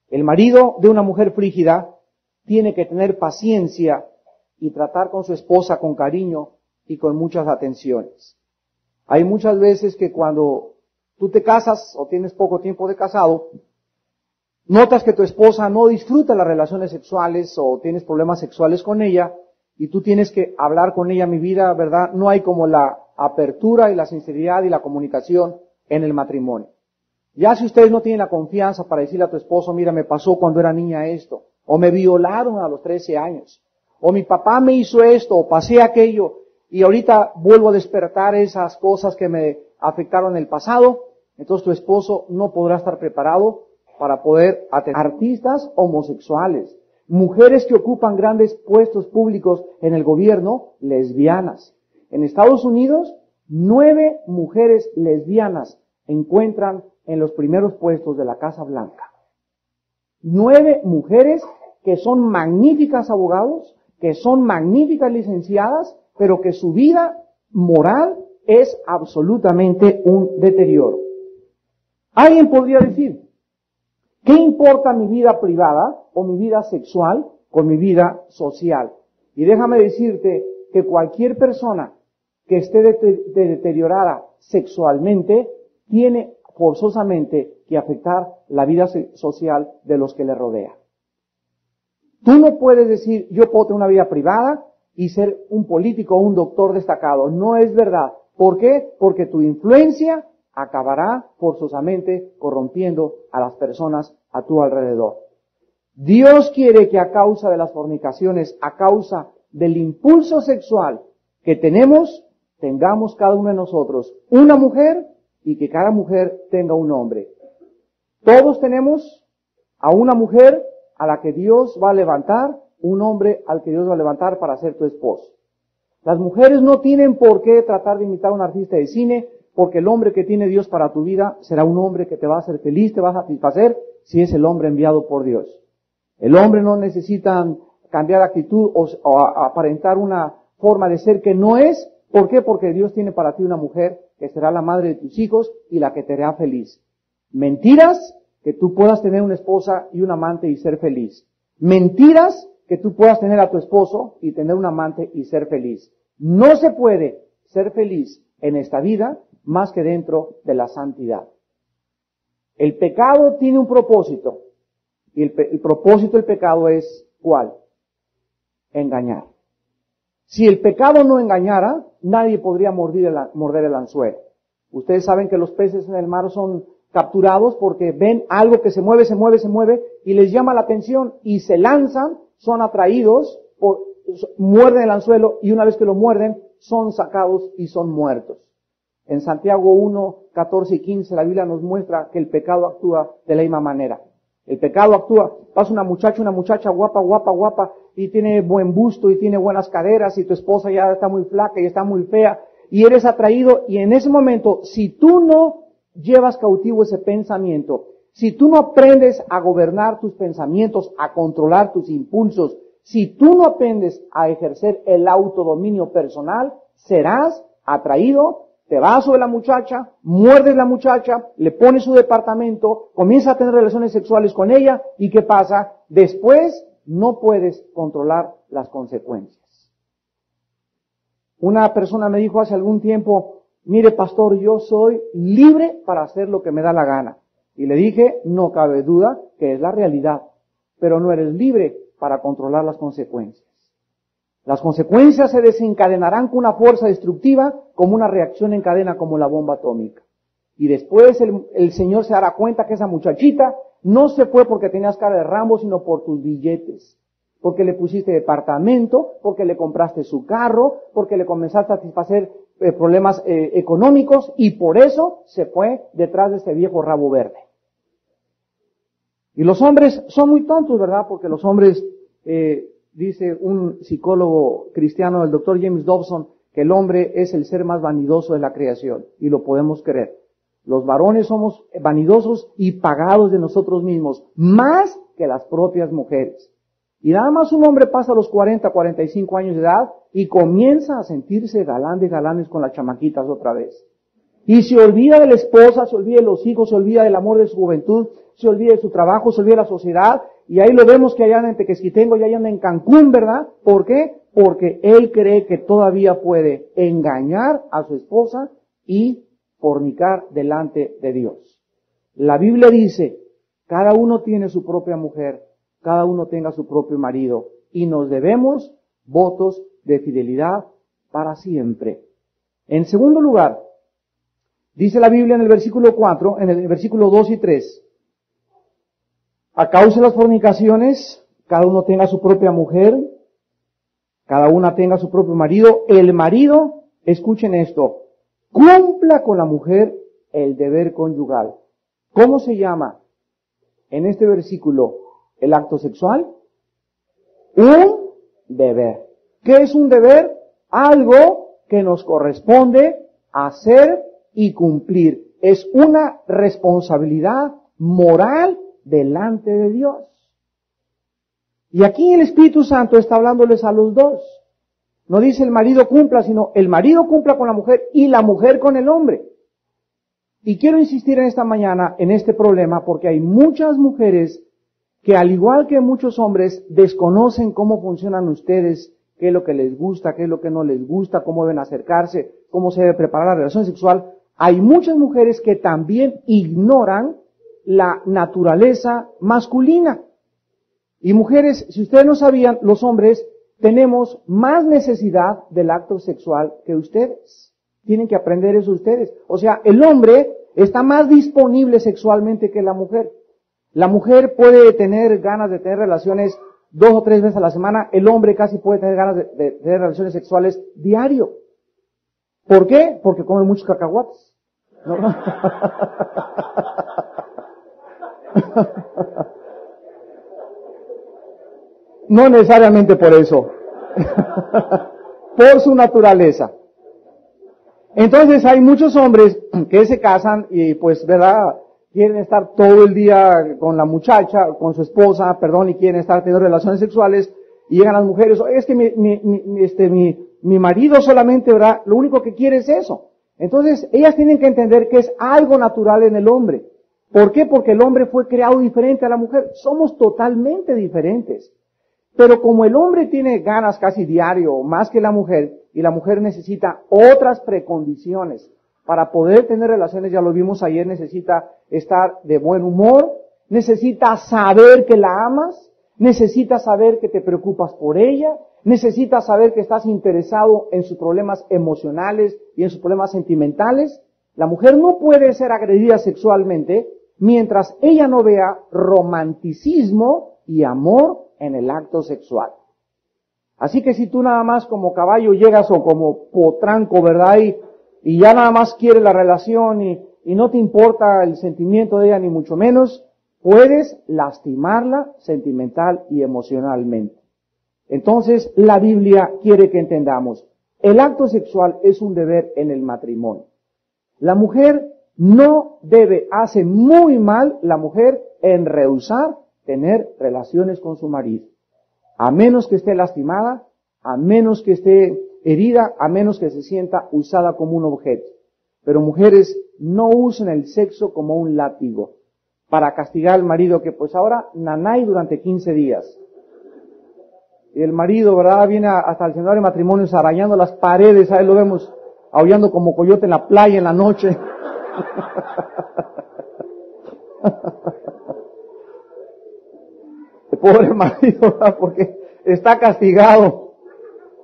El marido de una mujer frígida tiene que tener paciencia y tratar con su esposa con cariño y con muchas atenciones. Hay muchas veces que cuando tú te casas o tienes poco tiempo de casado, notas que tu esposa no disfruta las relaciones sexuales o tienes problemas sexuales con ella y tú tienes que hablar con ella, mi vida, ¿verdad? No hay como la apertura y la sinceridad y la comunicación en el matrimonio. Ya si ustedes no tienen la confianza para decirle a tu esposo, mira, me pasó cuando era niña esto, o me violaron a los 13 años, o mi papá me hizo esto, o pasé aquello, y ahorita vuelvo a despertar esas cosas que me afectaron en el pasado, entonces tu esposo no podrá estar preparado para poder atender artistas homosexuales, mujeres que ocupan grandes puestos públicos en el gobierno, lesbianas. En Estados Unidos, 9 mujeres lesbianas encuentran en los primeros puestos de la Casa Blanca. 9 mujeres que son magníficas abogados, que son magníficas licenciadas, pero que su vida moral es absolutamente un deterioro. Alguien podría decir, ¿qué importa mi vida privada o mi vida sexual con mi vida social? Y déjame decirte que cualquier persona que esté deteriorada sexualmente tiene forzosamente que afectar la vida social de los que le rodean. Tú no puedes decir, yo puedo tener una vida privada y ser un político o un doctor destacado. No es verdad. ¿Por qué? Porque tu influencia acabará forzosamente corrompiendo a las personas a tu alrededor. Dios quiere que a causa de las fornicaciones, a causa del impulso sexual que tenemos, tengamos cada uno de nosotros una mujer y que cada mujer tenga un hombre. Todos tenemos a una mujer a la que Dios va a levantar, un hombre al que Dios va a levantar para ser tu esposo. Las mujeres no tienen por qué tratar de imitar a un artista de cine, porque el hombre que tiene Dios para tu vida será un hombre que te va a hacer feliz, te va a satisfacer, si es el hombre enviado por Dios. El hombre no necesita cambiar actitud o aparentar una forma de ser que no es. ¿Por qué? Porque Dios tiene para ti una mujer que será la madre de tus hijos y la que te hará feliz. Mentiras que tú puedas tener una esposa y un amante y ser feliz. Mentiras que tú puedas tener a tu esposo y tener un amante y ser feliz. No se puede ser feliz en esta vida más que dentro de la santidad. El pecado tiene un propósito. Y el propósito del pecado es, ¿cuál? Engañar. Si el pecado no engañara, nadie podría morder el anzuelo. Ustedes saben que los peces en el mar son capturados porque ven algo que se mueve, se mueve, se mueve y les llama la atención y se lanzan, son atraídos, muerden el anzuelo y una vez que lo muerden son sacados y son muertos. En Santiago 1, 14 y 15 la Biblia nos muestra que el pecado actúa de la misma manera. El pecado actúa, pasa una muchacha guapa, y tiene buen busto y tiene buenas caderas y tu esposa ya está muy flaca y está muy fea y eres atraído y en ese momento, si tú no llevas cautivo ese pensamiento, si tú no aprendes a gobernar tus pensamientos, a controlar tus impulsos, si tú no aprendes a ejercer el autodominio personal, serás atraído. Te vas sobre la muchacha, muerdes la muchacha, le pones su departamento, comienzas a tener relaciones sexuales con ella, ¿y qué pasa? Después no puedes controlar las consecuencias. Una persona me dijo hace algún tiempo, mire pastor, yo soy libre para hacer lo que me da la gana. Y le dije, no cabe duda que es la realidad, pero no eres libre para controlar las consecuencias. Las consecuencias se desencadenarán con una fuerza destructiva como una reacción en cadena como la bomba atómica. Y después el Señor se dará cuenta que esa muchachita no se fue porque tenías cara de Rambo, sino por tus billetes. Porque le pusiste departamento, porque le compraste su carro, porque le comenzaste a satisfacer problemas económicos y por eso se fue detrás de este viejo rabo verde. Y los hombres son muy tontos, ¿verdad? Porque los hombres... dice un psicólogo cristiano, el doctor James Dobson, que el hombre es el ser más vanidoso de la creación, y lo podemos creer. Los varones somos vanidosos y pagados de nosotros mismos, más que las propias mujeres. Y nada más un hombre pasa los 40, 45 años de edad y comienza a sentirse galán de galanes con las chamaquitas otra vez. Y se olvida de la esposa, se olvida de los hijos, se olvida del amor de su juventud, se olvida de su trabajo, se olvida de la sociedad. Y ahí lo vemos que allá anda en Tequesquitengo, ya anda en Cancún, ¿verdad? ¿Por qué? Porque él cree que todavía puede engañar a su esposa y fornicar delante de Dios. La Biblia dice, cada uno tiene su propia mujer, cada uno tenga su propio marido, y nos debemos votos de fidelidad para siempre. En segundo lugar, dice la Biblia en el versículo 4, en el versículo 2 y 3, a causa de las fornicaciones, cada uno tenga su propia mujer, cada una tenga su propio marido. El marido, escuchen esto, cumpla con la mujer el deber conyugal. ¿Cómo se llama en este versículo el acto sexual? Un deber. ¿Qué es un deber? Algo que nos corresponde hacer y cumplir. Es una responsabilidad moral delante de Dios. Y aquí el Espíritu Santo está hablándoles a los dos. No dice el marido cumpla, sino el marido cumpla con la mujer y la mujer con el hombre. Y quiero insistir en esta mañana en este problema porque hay muchas mujeres que al igual que muchos hombres desconocen cómo funcionan ustedes, qué es lo que les gusta, qué es lo que no les gusta, cómo deben acercarse, cómo se debe preparar la relación sexual. Hay muchas mujeres que también ignoran la naturaleza masculina. Y mujeres, si ustedes no sabían, los hombres tenemos más necesidad del acto sexual que ustedes. Tienen que aprender eso ustedes. O sea, el hombre está más disponible sexualmente que la mujer. La mujer puede tener ganas de tener relaciones 2 o 3 veces a la semana. El hombre casi puede tener ganas de tener relaciones sexuales diario. ¿Por qué? Porque come muchos cacahuates. ¿No? No necesariamente por eso. Por su naturaleza. Entonces hay muchos hombres que se casan y pues, ¿verdad? Quieren estar todo el día con la muchacha, con su esposa, y quieren estar teniendo relaciones sexuales y llegan las mujeres, es que mi marido solamente, ¿verdad? Lo único que quiere es eso. Entonces ellas tienen que entender que es algo natural en el hombre. ¿Por qué? Porque el hombre fue creado diferente a la mujer. Somos totalmente diferentes. Pero como el hombre tiene ganas casi diario, más que la mujer, y la mujer necesita otras precondiciones para poder tener relaciones, ya lo vimos ayer, necesita estar de buen humor, necesita saber que la amas, necesita saber que te preocupas por ella, necesita saber que estás interesado en sus problemas emocionales y en sus problemas sentimentales. La mujer no puede ser agredida sexualmente mientras ella no vea romanticismo y amor en el acto sexual. Así que si tú nada más como caballo llegas o como potranco, ¿verdad? Y ya nada más quieres la relación y no te importa el sentimiento de ella ni mucho menos, puedes lastimarla sentimental y emocionalmente. Entonces, la Biblia quiere que entendamos, el acto sexual es un deber en el matrimonio. La mujer no debe, hace muy mal la mujer en rehusar tener relaciones con su marido. A menos que esté lastimada, a menos que esté herida, a menos que se sienta usada como un objeto. Pero mujeres, no usen el sexo como un látigo para castigar al marido que pues ahora nanay durante 15 días. Y el marido, ¿verdad? Viene hasta el seminario de matrimonios arañando las paredes, ahí lo vemos aullando como coyote en la playa en la noche. El pobre marido, ¿verdad? Porque está castigado.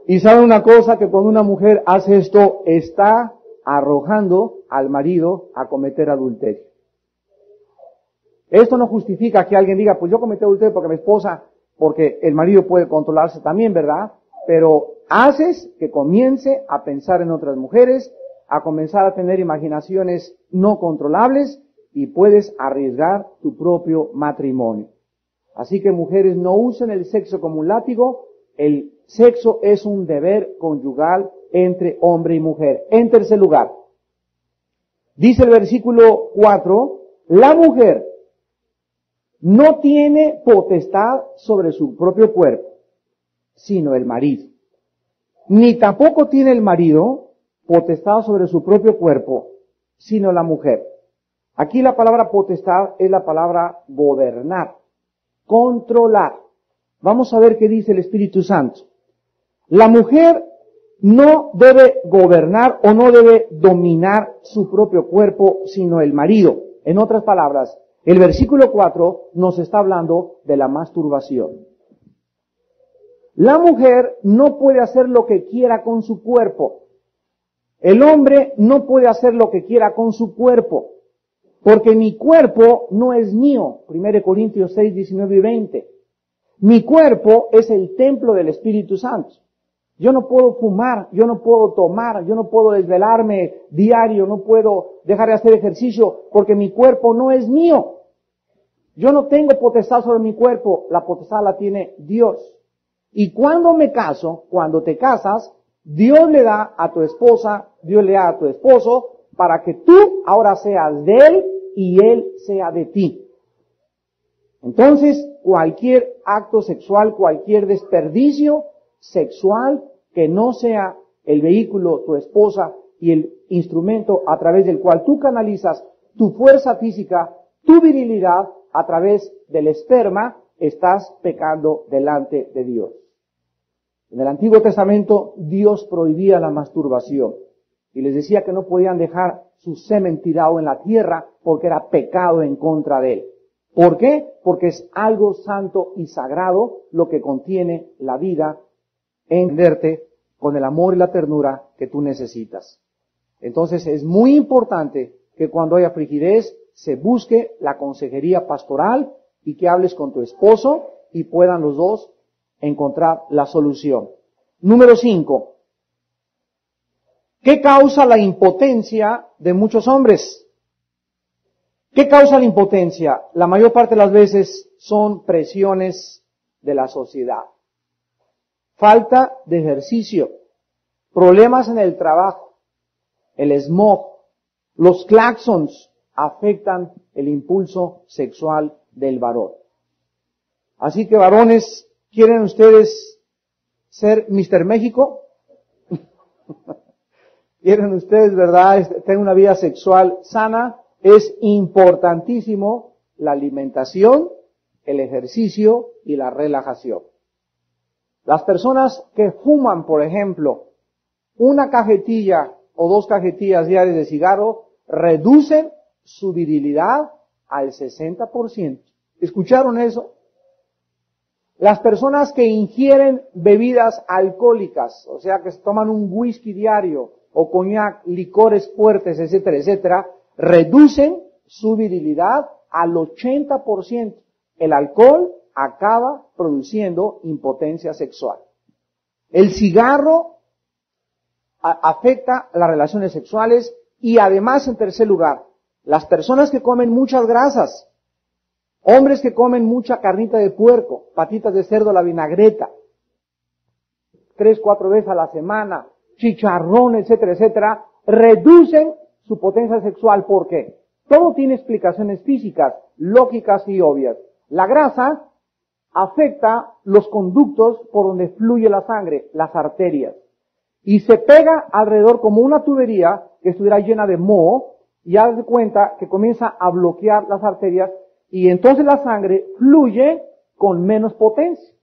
Y sabe una cosa, que cuando una mujer hace esto, está arrojando al marido a cometer adulterio. Esto no justifica que alguien diga, pues yo cometí adulterio porque mi esposa, porque el marido puede controlarse también, ¿verdad? Pero haces que comience a pensar en otras mujeres, a comenzar a tener imaginaciones no controlables y puedes arriesgar tu propio matrimonio. Así que mujeres, no usen el sexo como un látigo. El sexo es un deber conyugal entre hombre y mujer. En tercer lugar, dice el versículo 4, la mujer no tiene potestad sobre su propio cuerpo, sino el marido. Ni tampoco tiene el marido potestad sobre su propio cuerpo, sino la mujer. Aquí la palabra potestad es la palabra gobernar, controlar. Vamos a ver qué dice el Espíritu Santo. La mujer no debe gobernar o no debe dominar su propio cuerpo, sino el marido. En otras palabras, el versículo 4 nos está hablando de la masturbación. La mujer no puede hacer lo que quiera con su cuerpo. El hombre no puede hacer lo que quiera con su cuerpo, porque mi cuerpo no es mío. 1 Corintios 6, 19 y 20. Mi cuerpo es el templo del Espíritu Santo. Yo no puedo fumar, yo no puedo tomar, yo no puedo desvelarme diario, no puedo dejar de hacer ejercicio, porque mi cuerpo no es mío. Yo no tengo potestad sobre mi cuerpo, la potestad la tiene Dios. Y cuando me caso, cuando te casas, Dios le da a tu esposa, Dios le da a tu esposo, para que tú ahora seas de él y él sea de ti. Entonces, cualquier acto sexual, cualquier desperdicio sexual que no sea el vehículo, tu esposa, y el instrumento a través del cual tú canalizas tu fuerza física, tu virilidad, a través del esperma, estás pecando delante de Dios. En el Antiguo Testamento, Dios prohibía la masturbación y les decía que no podían dejar su semen tirado en la tierra porque era pecado en contra de él. ¿Por qué? Porque es algo santo y sagrado lo que contiene la vida en verte con el amor y la ternura que tú necesitas. Entonces es muy importante que cuando haya frigidez se busque la consejería pastoral y que hables con tu esposo y puedan los dos encontrar la solución. Número 5. ¿Qué causa la impotencia de muchos hombres? ¿Qué causa la impotencia? La mayor parte de las veces son presiones de la sociedad. Falta de ejercicio, problemas en el trabajo, el smog, los claxons afectan el impulso sexual del varón. Así que varones, ¿quieren ustedes ser Mr. México? ¿Quieren ustedes, verdad, tener una vida sexual sana? Es importantísimo la alimentación, el ejercicio y la relajación. Las personas que fuman, por ejemplo, una cajetilla o 2 cajetillas diarias de cigarro, reducen su virilidad al 60%. ¿Escucharon eso? Las personas que ingieren bebidas alcohólicas, o sea, que se toman un whisky diario o coñac, licores fuertes, etcétera, etcétera, reducen su virilidad al 80%. El alcohol acaba produciendo impotencia sexual. El cigarro afecta las relaciones sexuales y además, en tercer lugar, las personas que comen muchas grasas, hombres que comen mucha carnita de puerco, patitas de cerdo a la vinagreta, 3, 4 veces a la semana, chicharrón, etcétera, etcétera, reducen su potencia sexual. ¿Por qué? Todo tiene explicaciones físicas, lógicas y obvias. La grasa afecta los conductos por donde fluye la sangre, las arterias, y se pega alrededor como una tubería que estuviera llena de moho, y haz de cuenta que comienza a bloquear las arterias, y entonces la sangre fluye con menos potencia.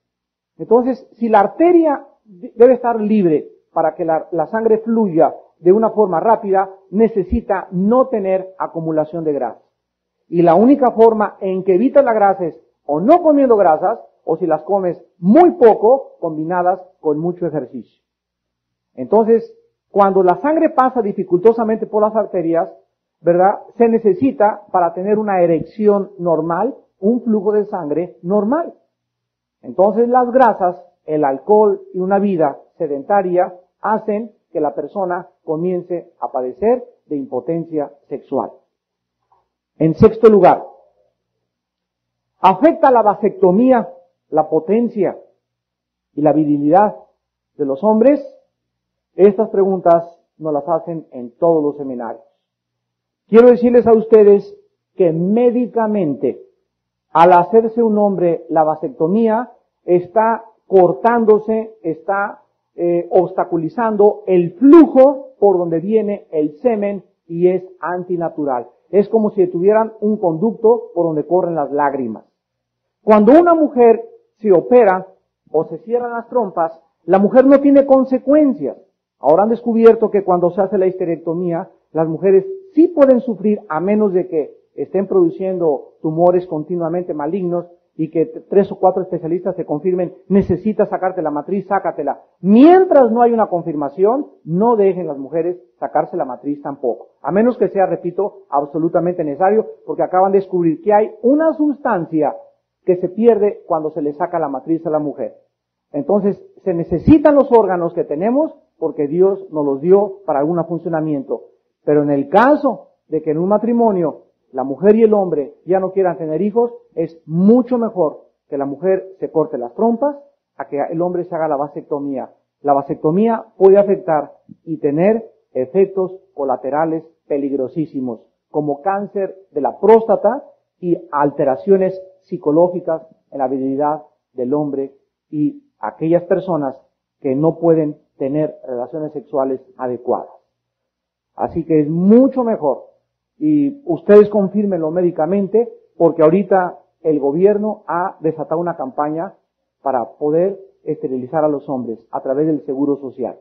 Entonces, si la arteria debe estar libre para que la sangre fluya de una forma rápida, necesita no tener acumulación de grasa. Y la única forma en que evitas la grasa es o no comiendo grasas, o si las comes muy poco, combinadas con mucho ejercicio. Entonces, cuando la sangre pasa dificultosamente por las arterias, ¿verdad? Se necesita, para tener una erección normal, un flujo de sangre normal. Entonces las grasas, el alcohol y una vida sedentaria hacen que la persona comience a padecer de impotencia sexual. En sexto lugar, afecta la vasectomía, la potencia y la virilidad de los hombres. Estas preguntas nos las hacen en todos los seminarios. Quiero decirles a ustedes que médicamente, al hacerse un hombre la vasectomía, está cortándose, está obstaculizando el flujo por donde viene el semen y es antinatural. Es como si tuvieran un conducto por donde corren las lágrimas. Cuando una mujer se opera o se cierran las trompas, la mujer no tiene consecuencias. Ahora han descubierto que cuando se hace la histerectomía, las mujeres sí pueden sufrir, a menos de que estén produciendo tumores continuamente malignos y que 3 o 4 especialistas se confirmen, necesitas sacarte la matriz, sácatela. Mientras no hay una confirmación, no dejen las mujeres sacarse la matriz tampoco. A menos que sea, repito, absolutamente necesario, porque acaban de descubrir que hay una sustancia que se pierde cuando se le saca la matriz a la mujer. Entonces, se necesitan los órganos que tenemos porque Dios nos los dio para algún funcionamiento. Pero en el caso de que en un matrimonio la mujer y el hombre ya no quieran tener hijos, es mucho mejor que la mujer se corte las trompas a que el hombre se haga la vasectomía. La vasectomía puede afectar y tener efectos colaterales peligrosísimos, como cáncer de la próstata y alteraciones psicológicas en la virilidad del hombre y aquellas personas que no pueden tener relaciones sexuales adecuadas. Así que es mucho mejor, y ustedes confírmenlo médicamente, porque ahorita el gobierno ha desatado una campaña para poder esterilizar a los hombres a través del seguro social.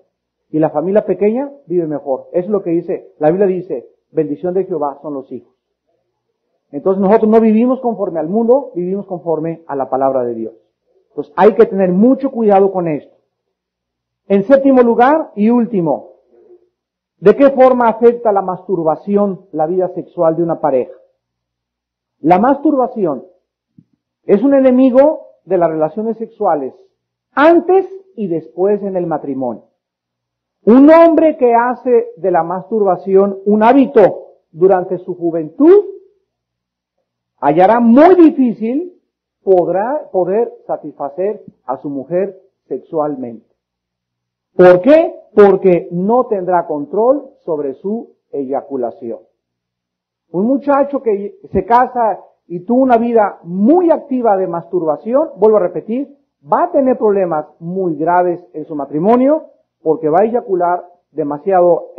Y la familia pequeña vive mejor. Eso es lo que dice, la Biblia dice, bendición de Jehová son los hijos. Entonces nosotros no vivimos conforme al mundo, vivimos conforme a la palabra de Dios. Entonces hay que tener mucho cuidado con esto. En séptimo lugar y último, ¿de qué forma afecta la masturbación la vida sexual de una pareja? La masturbación es un enemigo de las relaciones sexuales antes y después en el matrimonio. Un hombre que hace de la masturbación un hábito durante su juventud hallará muy difícil poder satisfacer a su mujer sexualmente. ¿Por qué? Porque no tendrá control sobre su eyaculación. Un muchacho que se casa y tuvo una vida muy activa de masturbación, vuelvo a repetir, va a tener problemas muy graves en su matrimonio porque va a eyacular demasiado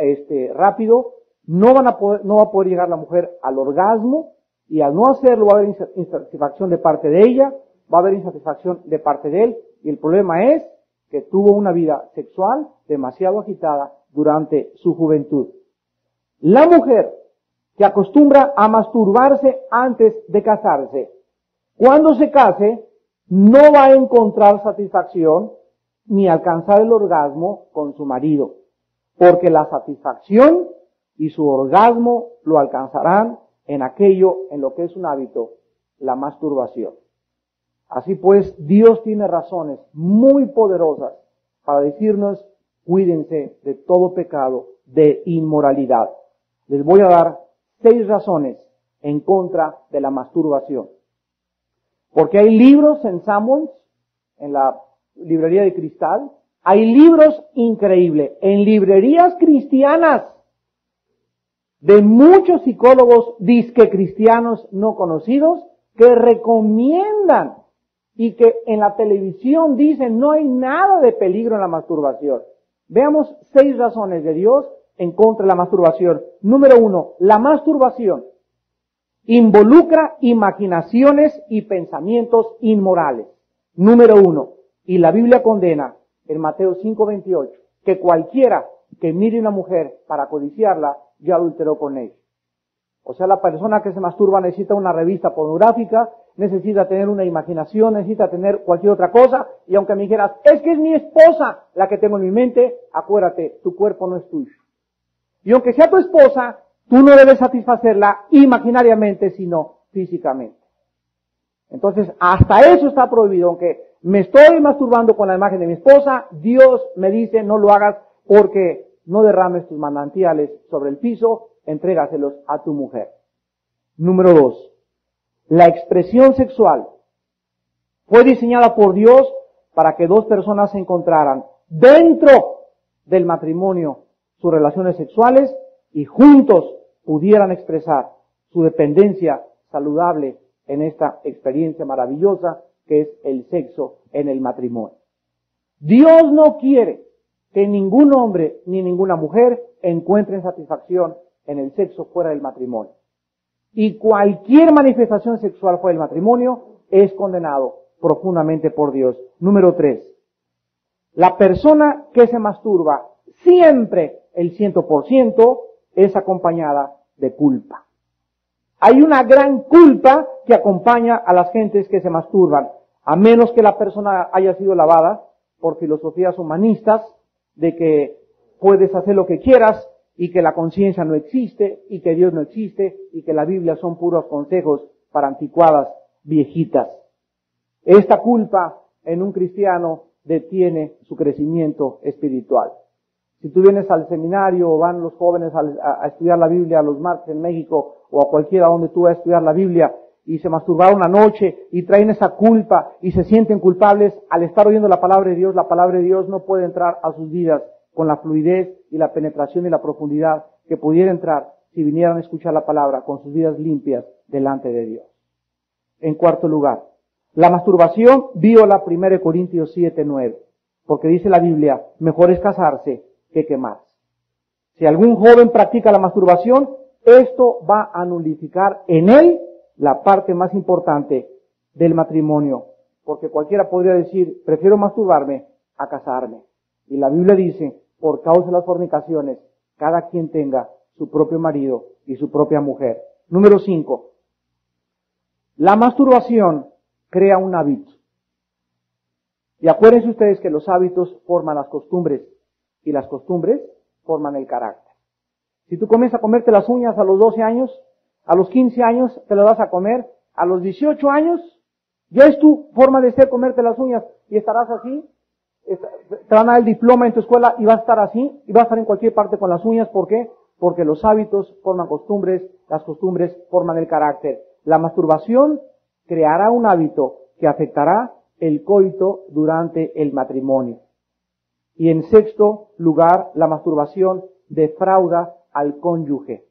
rápido, no va a poder llegar la mujer al orgasmo y al no hacerlo va a haber insatisfacción de parte de ella, va a haber insatisfacción de parte de él y el problema es que tuvo una vida sexual demasiado agitada durante su juventud. La mujer que acostumbra a masturbarse antes de casarse, cuando se case, no va a encontrar satisfacción ni alcanzar el orgasmo con su marido. porque la satisfacción y su orgasmo lo alcanzarán en aquello en lo que es un hábito, la masturbación. Así pues, Dios tiene razones muy poderosas para decirnos, cuídense de todo pecado, de inmoralidad. Les voy a dar 6 razones en contra de la masturbación. Porque hay libros en Samuels, en la librería de cristal, hay libros increíbles en librerías cristianas de muchos psicólogos disque cristianos no conocidos que recomiendan y que en la televisión dicen no hay nada de peligro en la masturbación. Veamos 6 razones de Dios en contra de la masturbación. Número 1, la masturbación involucra imaginaciones y pensamientos inmorales. Número 1, y la Biblia condena en Mateo 5:28 que cualquiera que mire a una mujer para codiciarla ya adulteró con ella. O sea, la persona que se masturba necesita una revista pornográfica, necesita tener una imaginación, necesita tener cualquier otra cosa, y aunque me dijeras, es que es mi esposa la que tengo en mi mente, acuérdate, tu cuerpo no es tuyo. Y aunque sea tu esposa, tú no debes satisfacerla imaginariamente, sino físicamente. Entonces, hasta eso está prohibido. Aunque me estoy masturbando con la imagen de mi esposa, Dios me dice, no lo hagas porque no derrames tus manantiales sobre el piso, entrégaselos a tu mujer. Número 2. La expresión sexual fue diseñada por Dios para que 2 personas se encontraran dentro del matrimonio sus relaciones sexuales y juntos pudieran expresar su dependencia saludable en esta experiencia maravillosa que es el sexo en el matrimonio. Dios no quiere que ningún hombre ni ninguna mujer encuentren satisfacción en el sexo fuera del matrimonio. Y cualquier manifestación sexual fuera del matrimonio es condenado profundamente por Dios. Número 3. La persona que se masturba siempre, el 100%, es acompañada de culpa. Hay una gran culpa que acompaña a las gentes que se masturban, a menos que la persona haya sido lavada por filosofías humanistas, de que puedes hacer lo que quieras y que la conciencia no existe y que Dios no existe y que la Biblia son puros consejos para anticuadas viejitas. Esta culpa en un cristiano detiene su crecimiento espiritual. Si tú vienes al seminario o van los jóvenes a estudiar la Biblia a los martes en México o a cualquiera donde tú vas a estudiar la Biblia y se masturbaron anoche y traen esa culpa y se sienten culpables al estar oyendo la palabra de Dios no puede entrar a sus vidas con la fluidez y la penetración y la profundidad que pudiera entrar si vinieran a escuchar la palabra con sus vidas limpias delante de Dios. En cuarto lugar, la masturbación viola 1 Corintios 7:9, porque dice la Biblia, mejor es casarse que quemarse. Si algún joven practica la masturbación, esto va a nulificar en él la parte más importante del matrimonio, porque cualquiera podría decir, prefiero masturbarme a casarme. Y la Biblia dice, por causa de las fornicaciones, cada quien tenga su propio marido y su propia mujer. Número 5. La masturbación crea un hábito. Y acuérdense ustedes que los hábitos forman las costumbres y las costumbres forman el carácter. Si tú comienzas a comerte las uñas a los 12 años, a los 15 años te las vas a comer, a los 18 años ya es tu forma de ser comerte las uñas y estarás así, te van a dar el diploma en tu escuela y vas a estar así y vas a estar en cualquier parte con las uñas. ¿Por qué? Porque los hábitos forman costumbres, las costumbres forman el carácter. La masturbación creará un hábito que afectará el coito durante el matrimonio. Y en sexto lugar, la masturbación defrauda al cónyuge.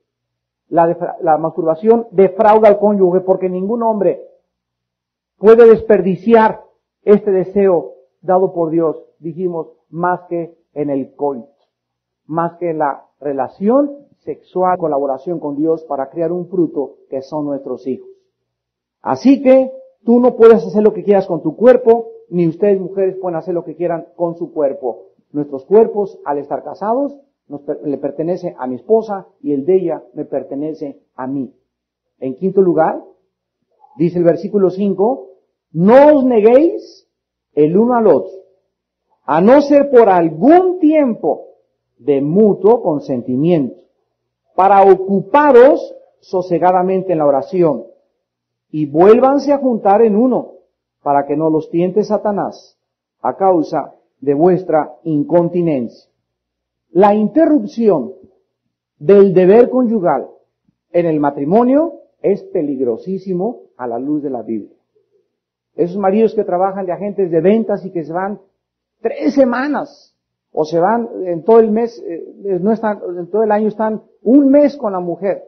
La masturbación defrauda al cónyuge porque ningún hombre puede desperdiciar este deseo dado por Dios, dijimos, más que en el coito, más que en la relación sexual, colaboración con Dios para crear un fruto que son nuestros hijos. Así que tú no puedes hacer lo que quieras con tu cuerpo, ni ustedes mujeres pueden hacer lo que quieran con su cuerpo. Nuestros cuerpos, al estar casados, le pertenece a mi esposa y el de ella me pertenece a mí. En quinto lugar, dice el versículo 5, no os neguéis el uno al otro, a no ser por algún tiempo, de mutuo consentimiento, para ocuparos sosegadamente en la oración, y vuélvanse a juntar en uno, para que no los tiente Satanás, a causa de vuestra incontinencia. La interrupción del deber conyugal en el matrimonio es peligrosísimo a la luz de la Biblia. Esos maridos que trabajan de agentes de ventas y que se van 3 semanas, o se van en todo el mes, no están, en todo el año están un mes con la mujer.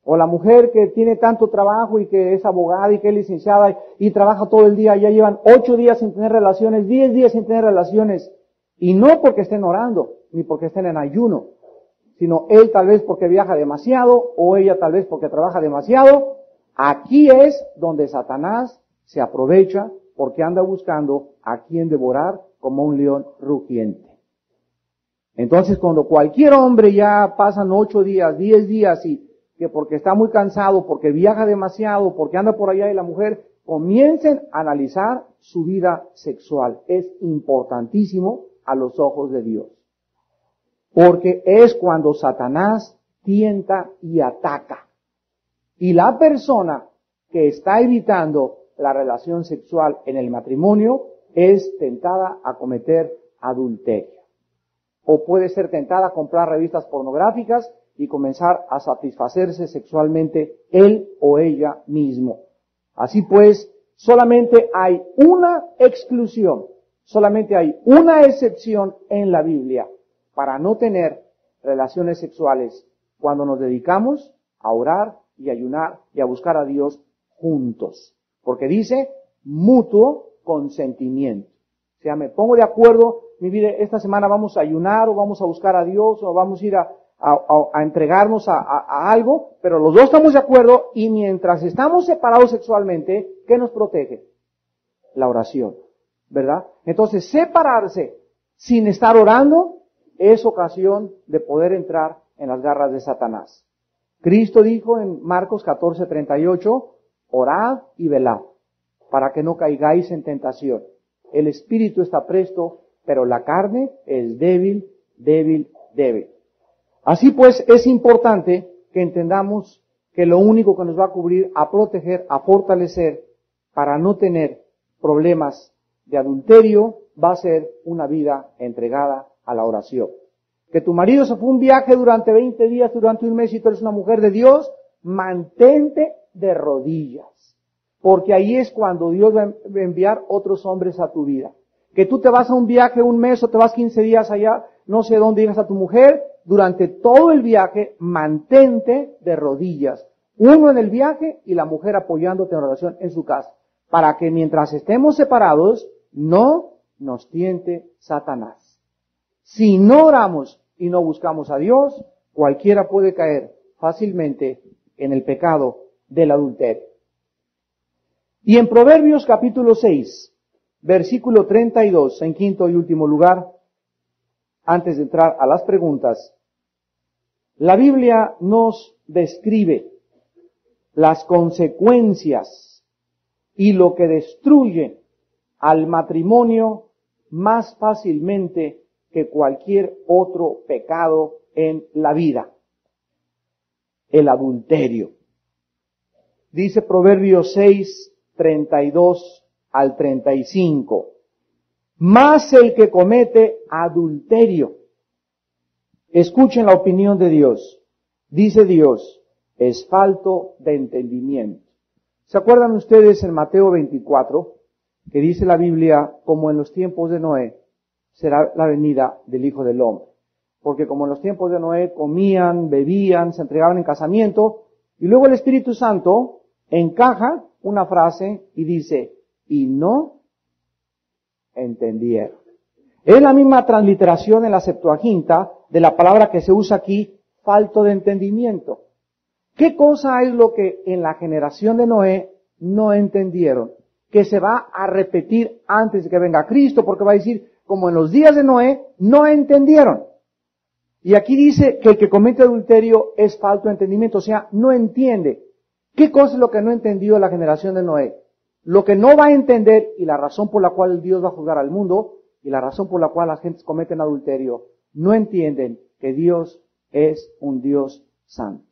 O la mujer que tiene tanto trabajo y que es abogada y que es licenciada y trabaja todo el día, ya llevan 8 días sin tener relaciones, 10 días sin tener relaciones. Y no porque estén orando, ni porque estén en ayuno, sino él tal vez porque viaja demasiado, o ella tal vez porque trabaja demasiado. Aquí es donde Satanás se aprovecha porque anda buscando a quien devorar como un león rugiente. Entonces, cuando cualquier hombre ya pasan 8 días, 10 días y que porque está muy cansado, porque viaja demasiado, porque anda por allá y la mujer, comiencen a analizar su vida sexual. Es importantísimo a los ojos de Dios. Porque es cuando Satanás tienta y ataca. Y la persona que está evitando la relación sexual en el matrimonio es tentada a cometer adulterio. O puede ser tentada a comprar revistas pornográficas y comenzar a satisfacerse sexualmente él o ella mismo. Así pues, solamente hay una exclusión, solamente hay una excepción en la Biblia para no tener relaciones sexuales cuando nos dedicamos a orar y ayunar y a buscar a Dios juntos. Porque dice mutuo consentimiento. O sea, me pongo de acuerdo, mi vida, esta semana vamos a ayunar o vamos a buscar a Dios o vamos a ir a entregarnos a algo, pero los dos estamos de acuerdo y mientras estamos separados sexualmente, ¿qué nos protege? La oración, ¿verdad? Entonces, separarse sin estar orando es ocasión de poder entrar en las garras de Satanás. Cristo dijo en Marcos 14:38, orad y velad, para que no caigáis en tentación. El espíritu está presto, pero la carne es débil. Así pues, es importante que entendamos que lo único que nos va a cubrir, a proteger, a fortalecer, para no tener problemas de adulterio, va a ser una vida entregada a la oración. Que tu marido se fue un viaje durante 20 días, durante un mes, y tú eres una mujer de Dios, mantente de rodillas. Porque ahí es cuando Dios va a enviar otros hombres a tu vida. Que tú te vas a un viaje un mes o te vas 15 días allá, no sé dónde llegas a tu mujer, durante todo el viaje, mantente de rodillas. Uno en el viaje y la mujer apoyándote en oración en su casa. Para que mientras estemos separados, no nos tiente Satanás. Si no oramos y no buscamos a Dios, cualquiera puede caer fácilmente en el pecado del adulterio. Y en Proverbios capítulo 6, versículo 32, en quinto y último lugar, antes de entrar a las preguntas, la Biblia nos describe las consecuencias y lo que destruye al matrimonio más fácilmente que cualquier otro pecado en la vida. El adulterio. Dice Proverbios 6, 32 al 35. Más el que comete adulterio. Escuchen la opinión de Dios. Dice Dios, es falto de entendimiento. ¿Se acuerdan ustedes en Mateo 24, que dice la Biblia, como en los tiempos de Noé, será la venida del Hijo del Hombre? Porque como en los tiempos de Noé comían, bebían, se entregaban en casamiento, y luego el Espíritu Santo encaja una frase y dice, y no entendieron. Es la misma transliteración en la Septuaginta de la palabra que se usa aquí, falto de entendimiento. ¿Qué cosa es lo que en la generación de Noé no entendieron? Que se va a repetir antes de que venga Cristo, porque va a decir, como en los días de Noé, no entendieron. Y aquí dice que el que comete adulterio es falto de entendimiento, o sea, no entiende. ¿Qué cosa es lo que no entendió la generación de Noé? Lo que no va a entender y la razón por la cual Dios va a juzgar al mundo y la razón por la cual la gente comete adulterio no entienden que Dios es un Dios santo.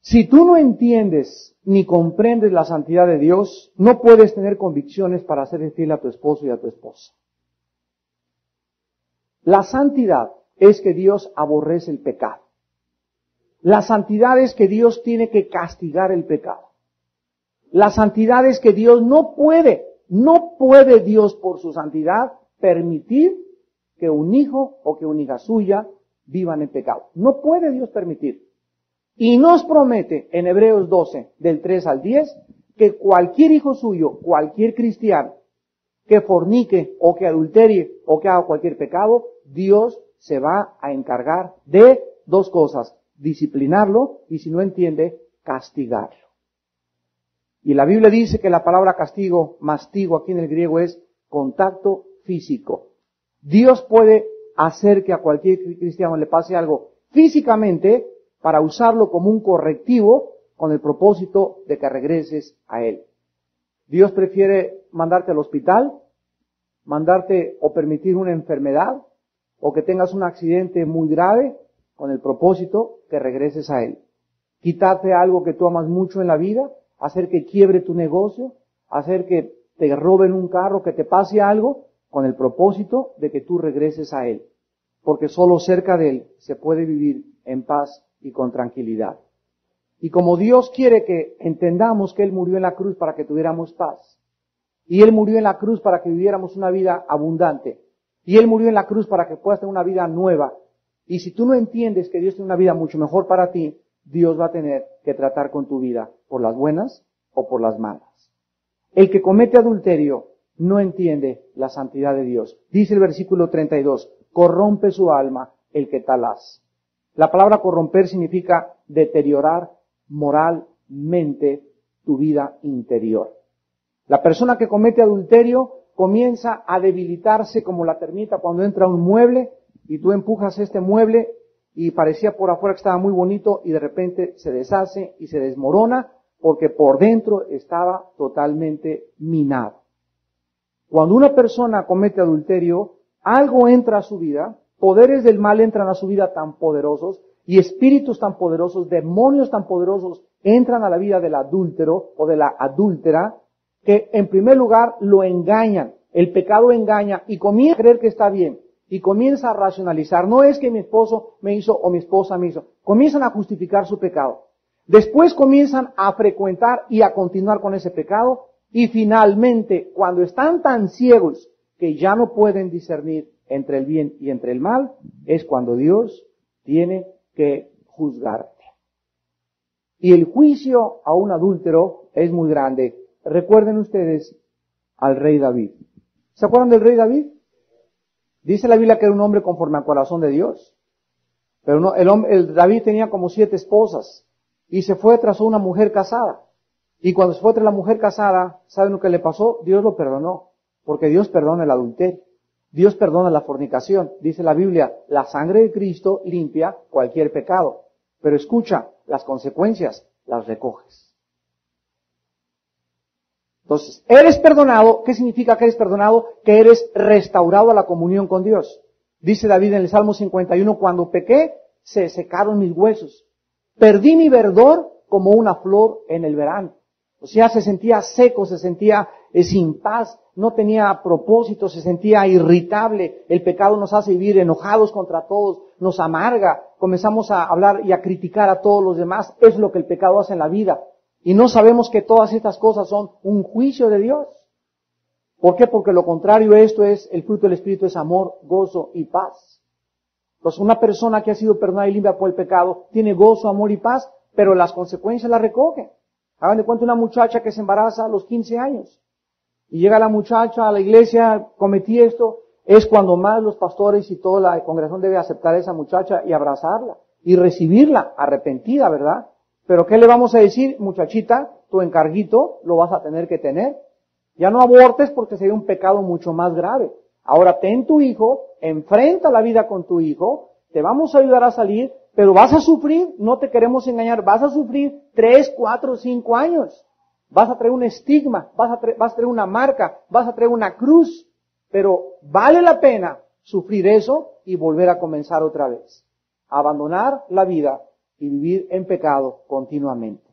Si tú no entiendes ni comprendes la santidad de Dios, no puedes tener convicciones para ser fiel a tu esposo y a tu esposa. La santidad es que Dios aborrece el pecado. La santidad es que Dios tiene que castigar el pecado. La santidad es que Dios no puede Dios por su santidad permitir que un hijo o que una hija suya vivan en pecado. No puede Dios permitir. Y nos promete en Hebreos 12, del 3 al 10, que cualquier hijo suyo, cualquier cristiano, que fornique o que adulterie o que haga cualquier pecado, Dios se va a encargar de dos cosas: disciplinarlo y, si no entiende, castigarlo. Y la Biblia dice que la palabra castigo, mastigo, aquí en el griego es contacto físico. Dios puede hacer que a cualquier cristiano le pase algo físicamente para usarlo como un correctivo con el propósito de que regreses a Él. Dios prefiere mandarte al hospital, mandarte o permitir una enfermedad, o que tengas un accidente muy grave con el propósito que regreses a Él. Quitarte algo que tú amas mucho en la vida, hacer que quiebre tu negocio, hacer que te roben un carro, que te pase algo, con el propósito de que tú regreses a Él. Porque solo cerca de Él se puede vivir en paz y con tranquilidad. Y como Dios quiere que entendamos que Él murió en la cruz para que tuviéramos paz, y Él murió en la cruz para que viviéramos una vida abundante, y Él murió en la cruz para que puedas tener una vida nueva, y si tú no entiendes que Dios tiene una vida mucho mejor para ti, Dios va a tener que tratar con tu vida por las buenas o por las malas. El que comete adulterio no entiende la santidad de Dios. Dice el versículo 32, corrompe su alma el que tal hace. La palabra corromper significa deteriorar moralmente tu vida interior. La persona que comete adulterio comienza a debilitarse como la termita cuando entra un mueble y tú empujas este mueble y parecía por afuera que estaba muy bonito y de repente se deshace y se desmorona porque por dentro estaba totalmente minado. Cuando una persona comete adulterio, algo entra a su vida, poderes del mal entran a su vida tan poderosos y espíritus tan poderosos, demonios tan poderosos entran a la vida del adúltero o de la adúltera, que en primer lugar lo engañan. El pecado engaña y comienza a creer que está bien y comienza a racionalizar. No es que mi esposo me hizo o mi esposa me hizo. Comienzan a justificar su pecado. Después comienzan a frecuentar y a continuar con ese pecado y finalmente, cuando están tan ciegos que ya no pueden discernir entre el bien y entre el mal, es cuando Dios tiene que juzgarte. Y el juicio a un adúltero es muy grande. Recuerden ustedes al rey David. ¿Se acuerdan del rey David? Dice la Biblia que era un hombre conforme al corazón de Dios. Pero no, David tenía como 7 esposas y se fue tras una mujer casada. Y cuando se fue tras la mujer casada, ¿saben lo que le pasó? Dios lo perdonó, porque Dios perdona el adulterio. Dios perdona la fornicación. Dice la Biblia, la sangre de Cristo limpia cualquier pecado. Pero escucha, las consecuencias las recoges. Entonces, eres perdonado. ¿Qué significa que eres perdonado? Que eres restaurado a la comunión con Dios. Dice David en el Salmo 51, cuando pequé, se secaron mis huesos. Perdí mi verdor como una flor en el verano. O sea, se sentía seco, se sentía sin paz, no tenía propósito, se sentía irritable. El pecado nos hace vivir enojados contra todos, nos amarga, comenzamos a hablar y a criticar a todos los demás. Es lo que el pecado hace en la vida. Y no sabemos que todas estas cosas son un juicio de Dios. ¿Por qué? Porque lo contrario a esto es, el fruto del Espíritu es amor, gozo y paz. Entonces, una persona que ha sido perdonada y limpia por el pecado tiene gozo, amor y paz, pero las consecuencias las recoge. Hagan de cuenta una muchacha que se embaraza a los 15 años. Y llega la muchacha a la iglesia, cometí esto, es cuando más los pastores y toda la congregación debe aceptar a esa muchacha y abrazarla y recibirla arrepentida, ¿verdad? Pero ¿qué le vamos a decir? Muchachita, tu encarguito lo vas a tener que tener. Ya no abortes porque sería un pecado mucho más grave. Ahora ten tu hijo, enfrenta la vida con tu hijo, te vamos a ayudar a salir, pero vas a sufrir, no te queremos engañar, vas a sufrir 3, 4, 5 años. vas a traer un estigma, vas a traer una marca, vas a traer una cruz, pero vale la pena sufrir eso y volver a comenzar otra vez. Abandonar la vida y vivir en pecado continuamente.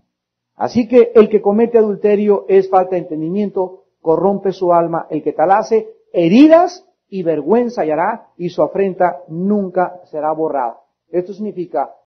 Así que el que comete adulterio es falta de entendimiento, corrompe su alma, el que tal hace heridas y vergüenza hallará y su afrenta nunca será borrada. Esto significa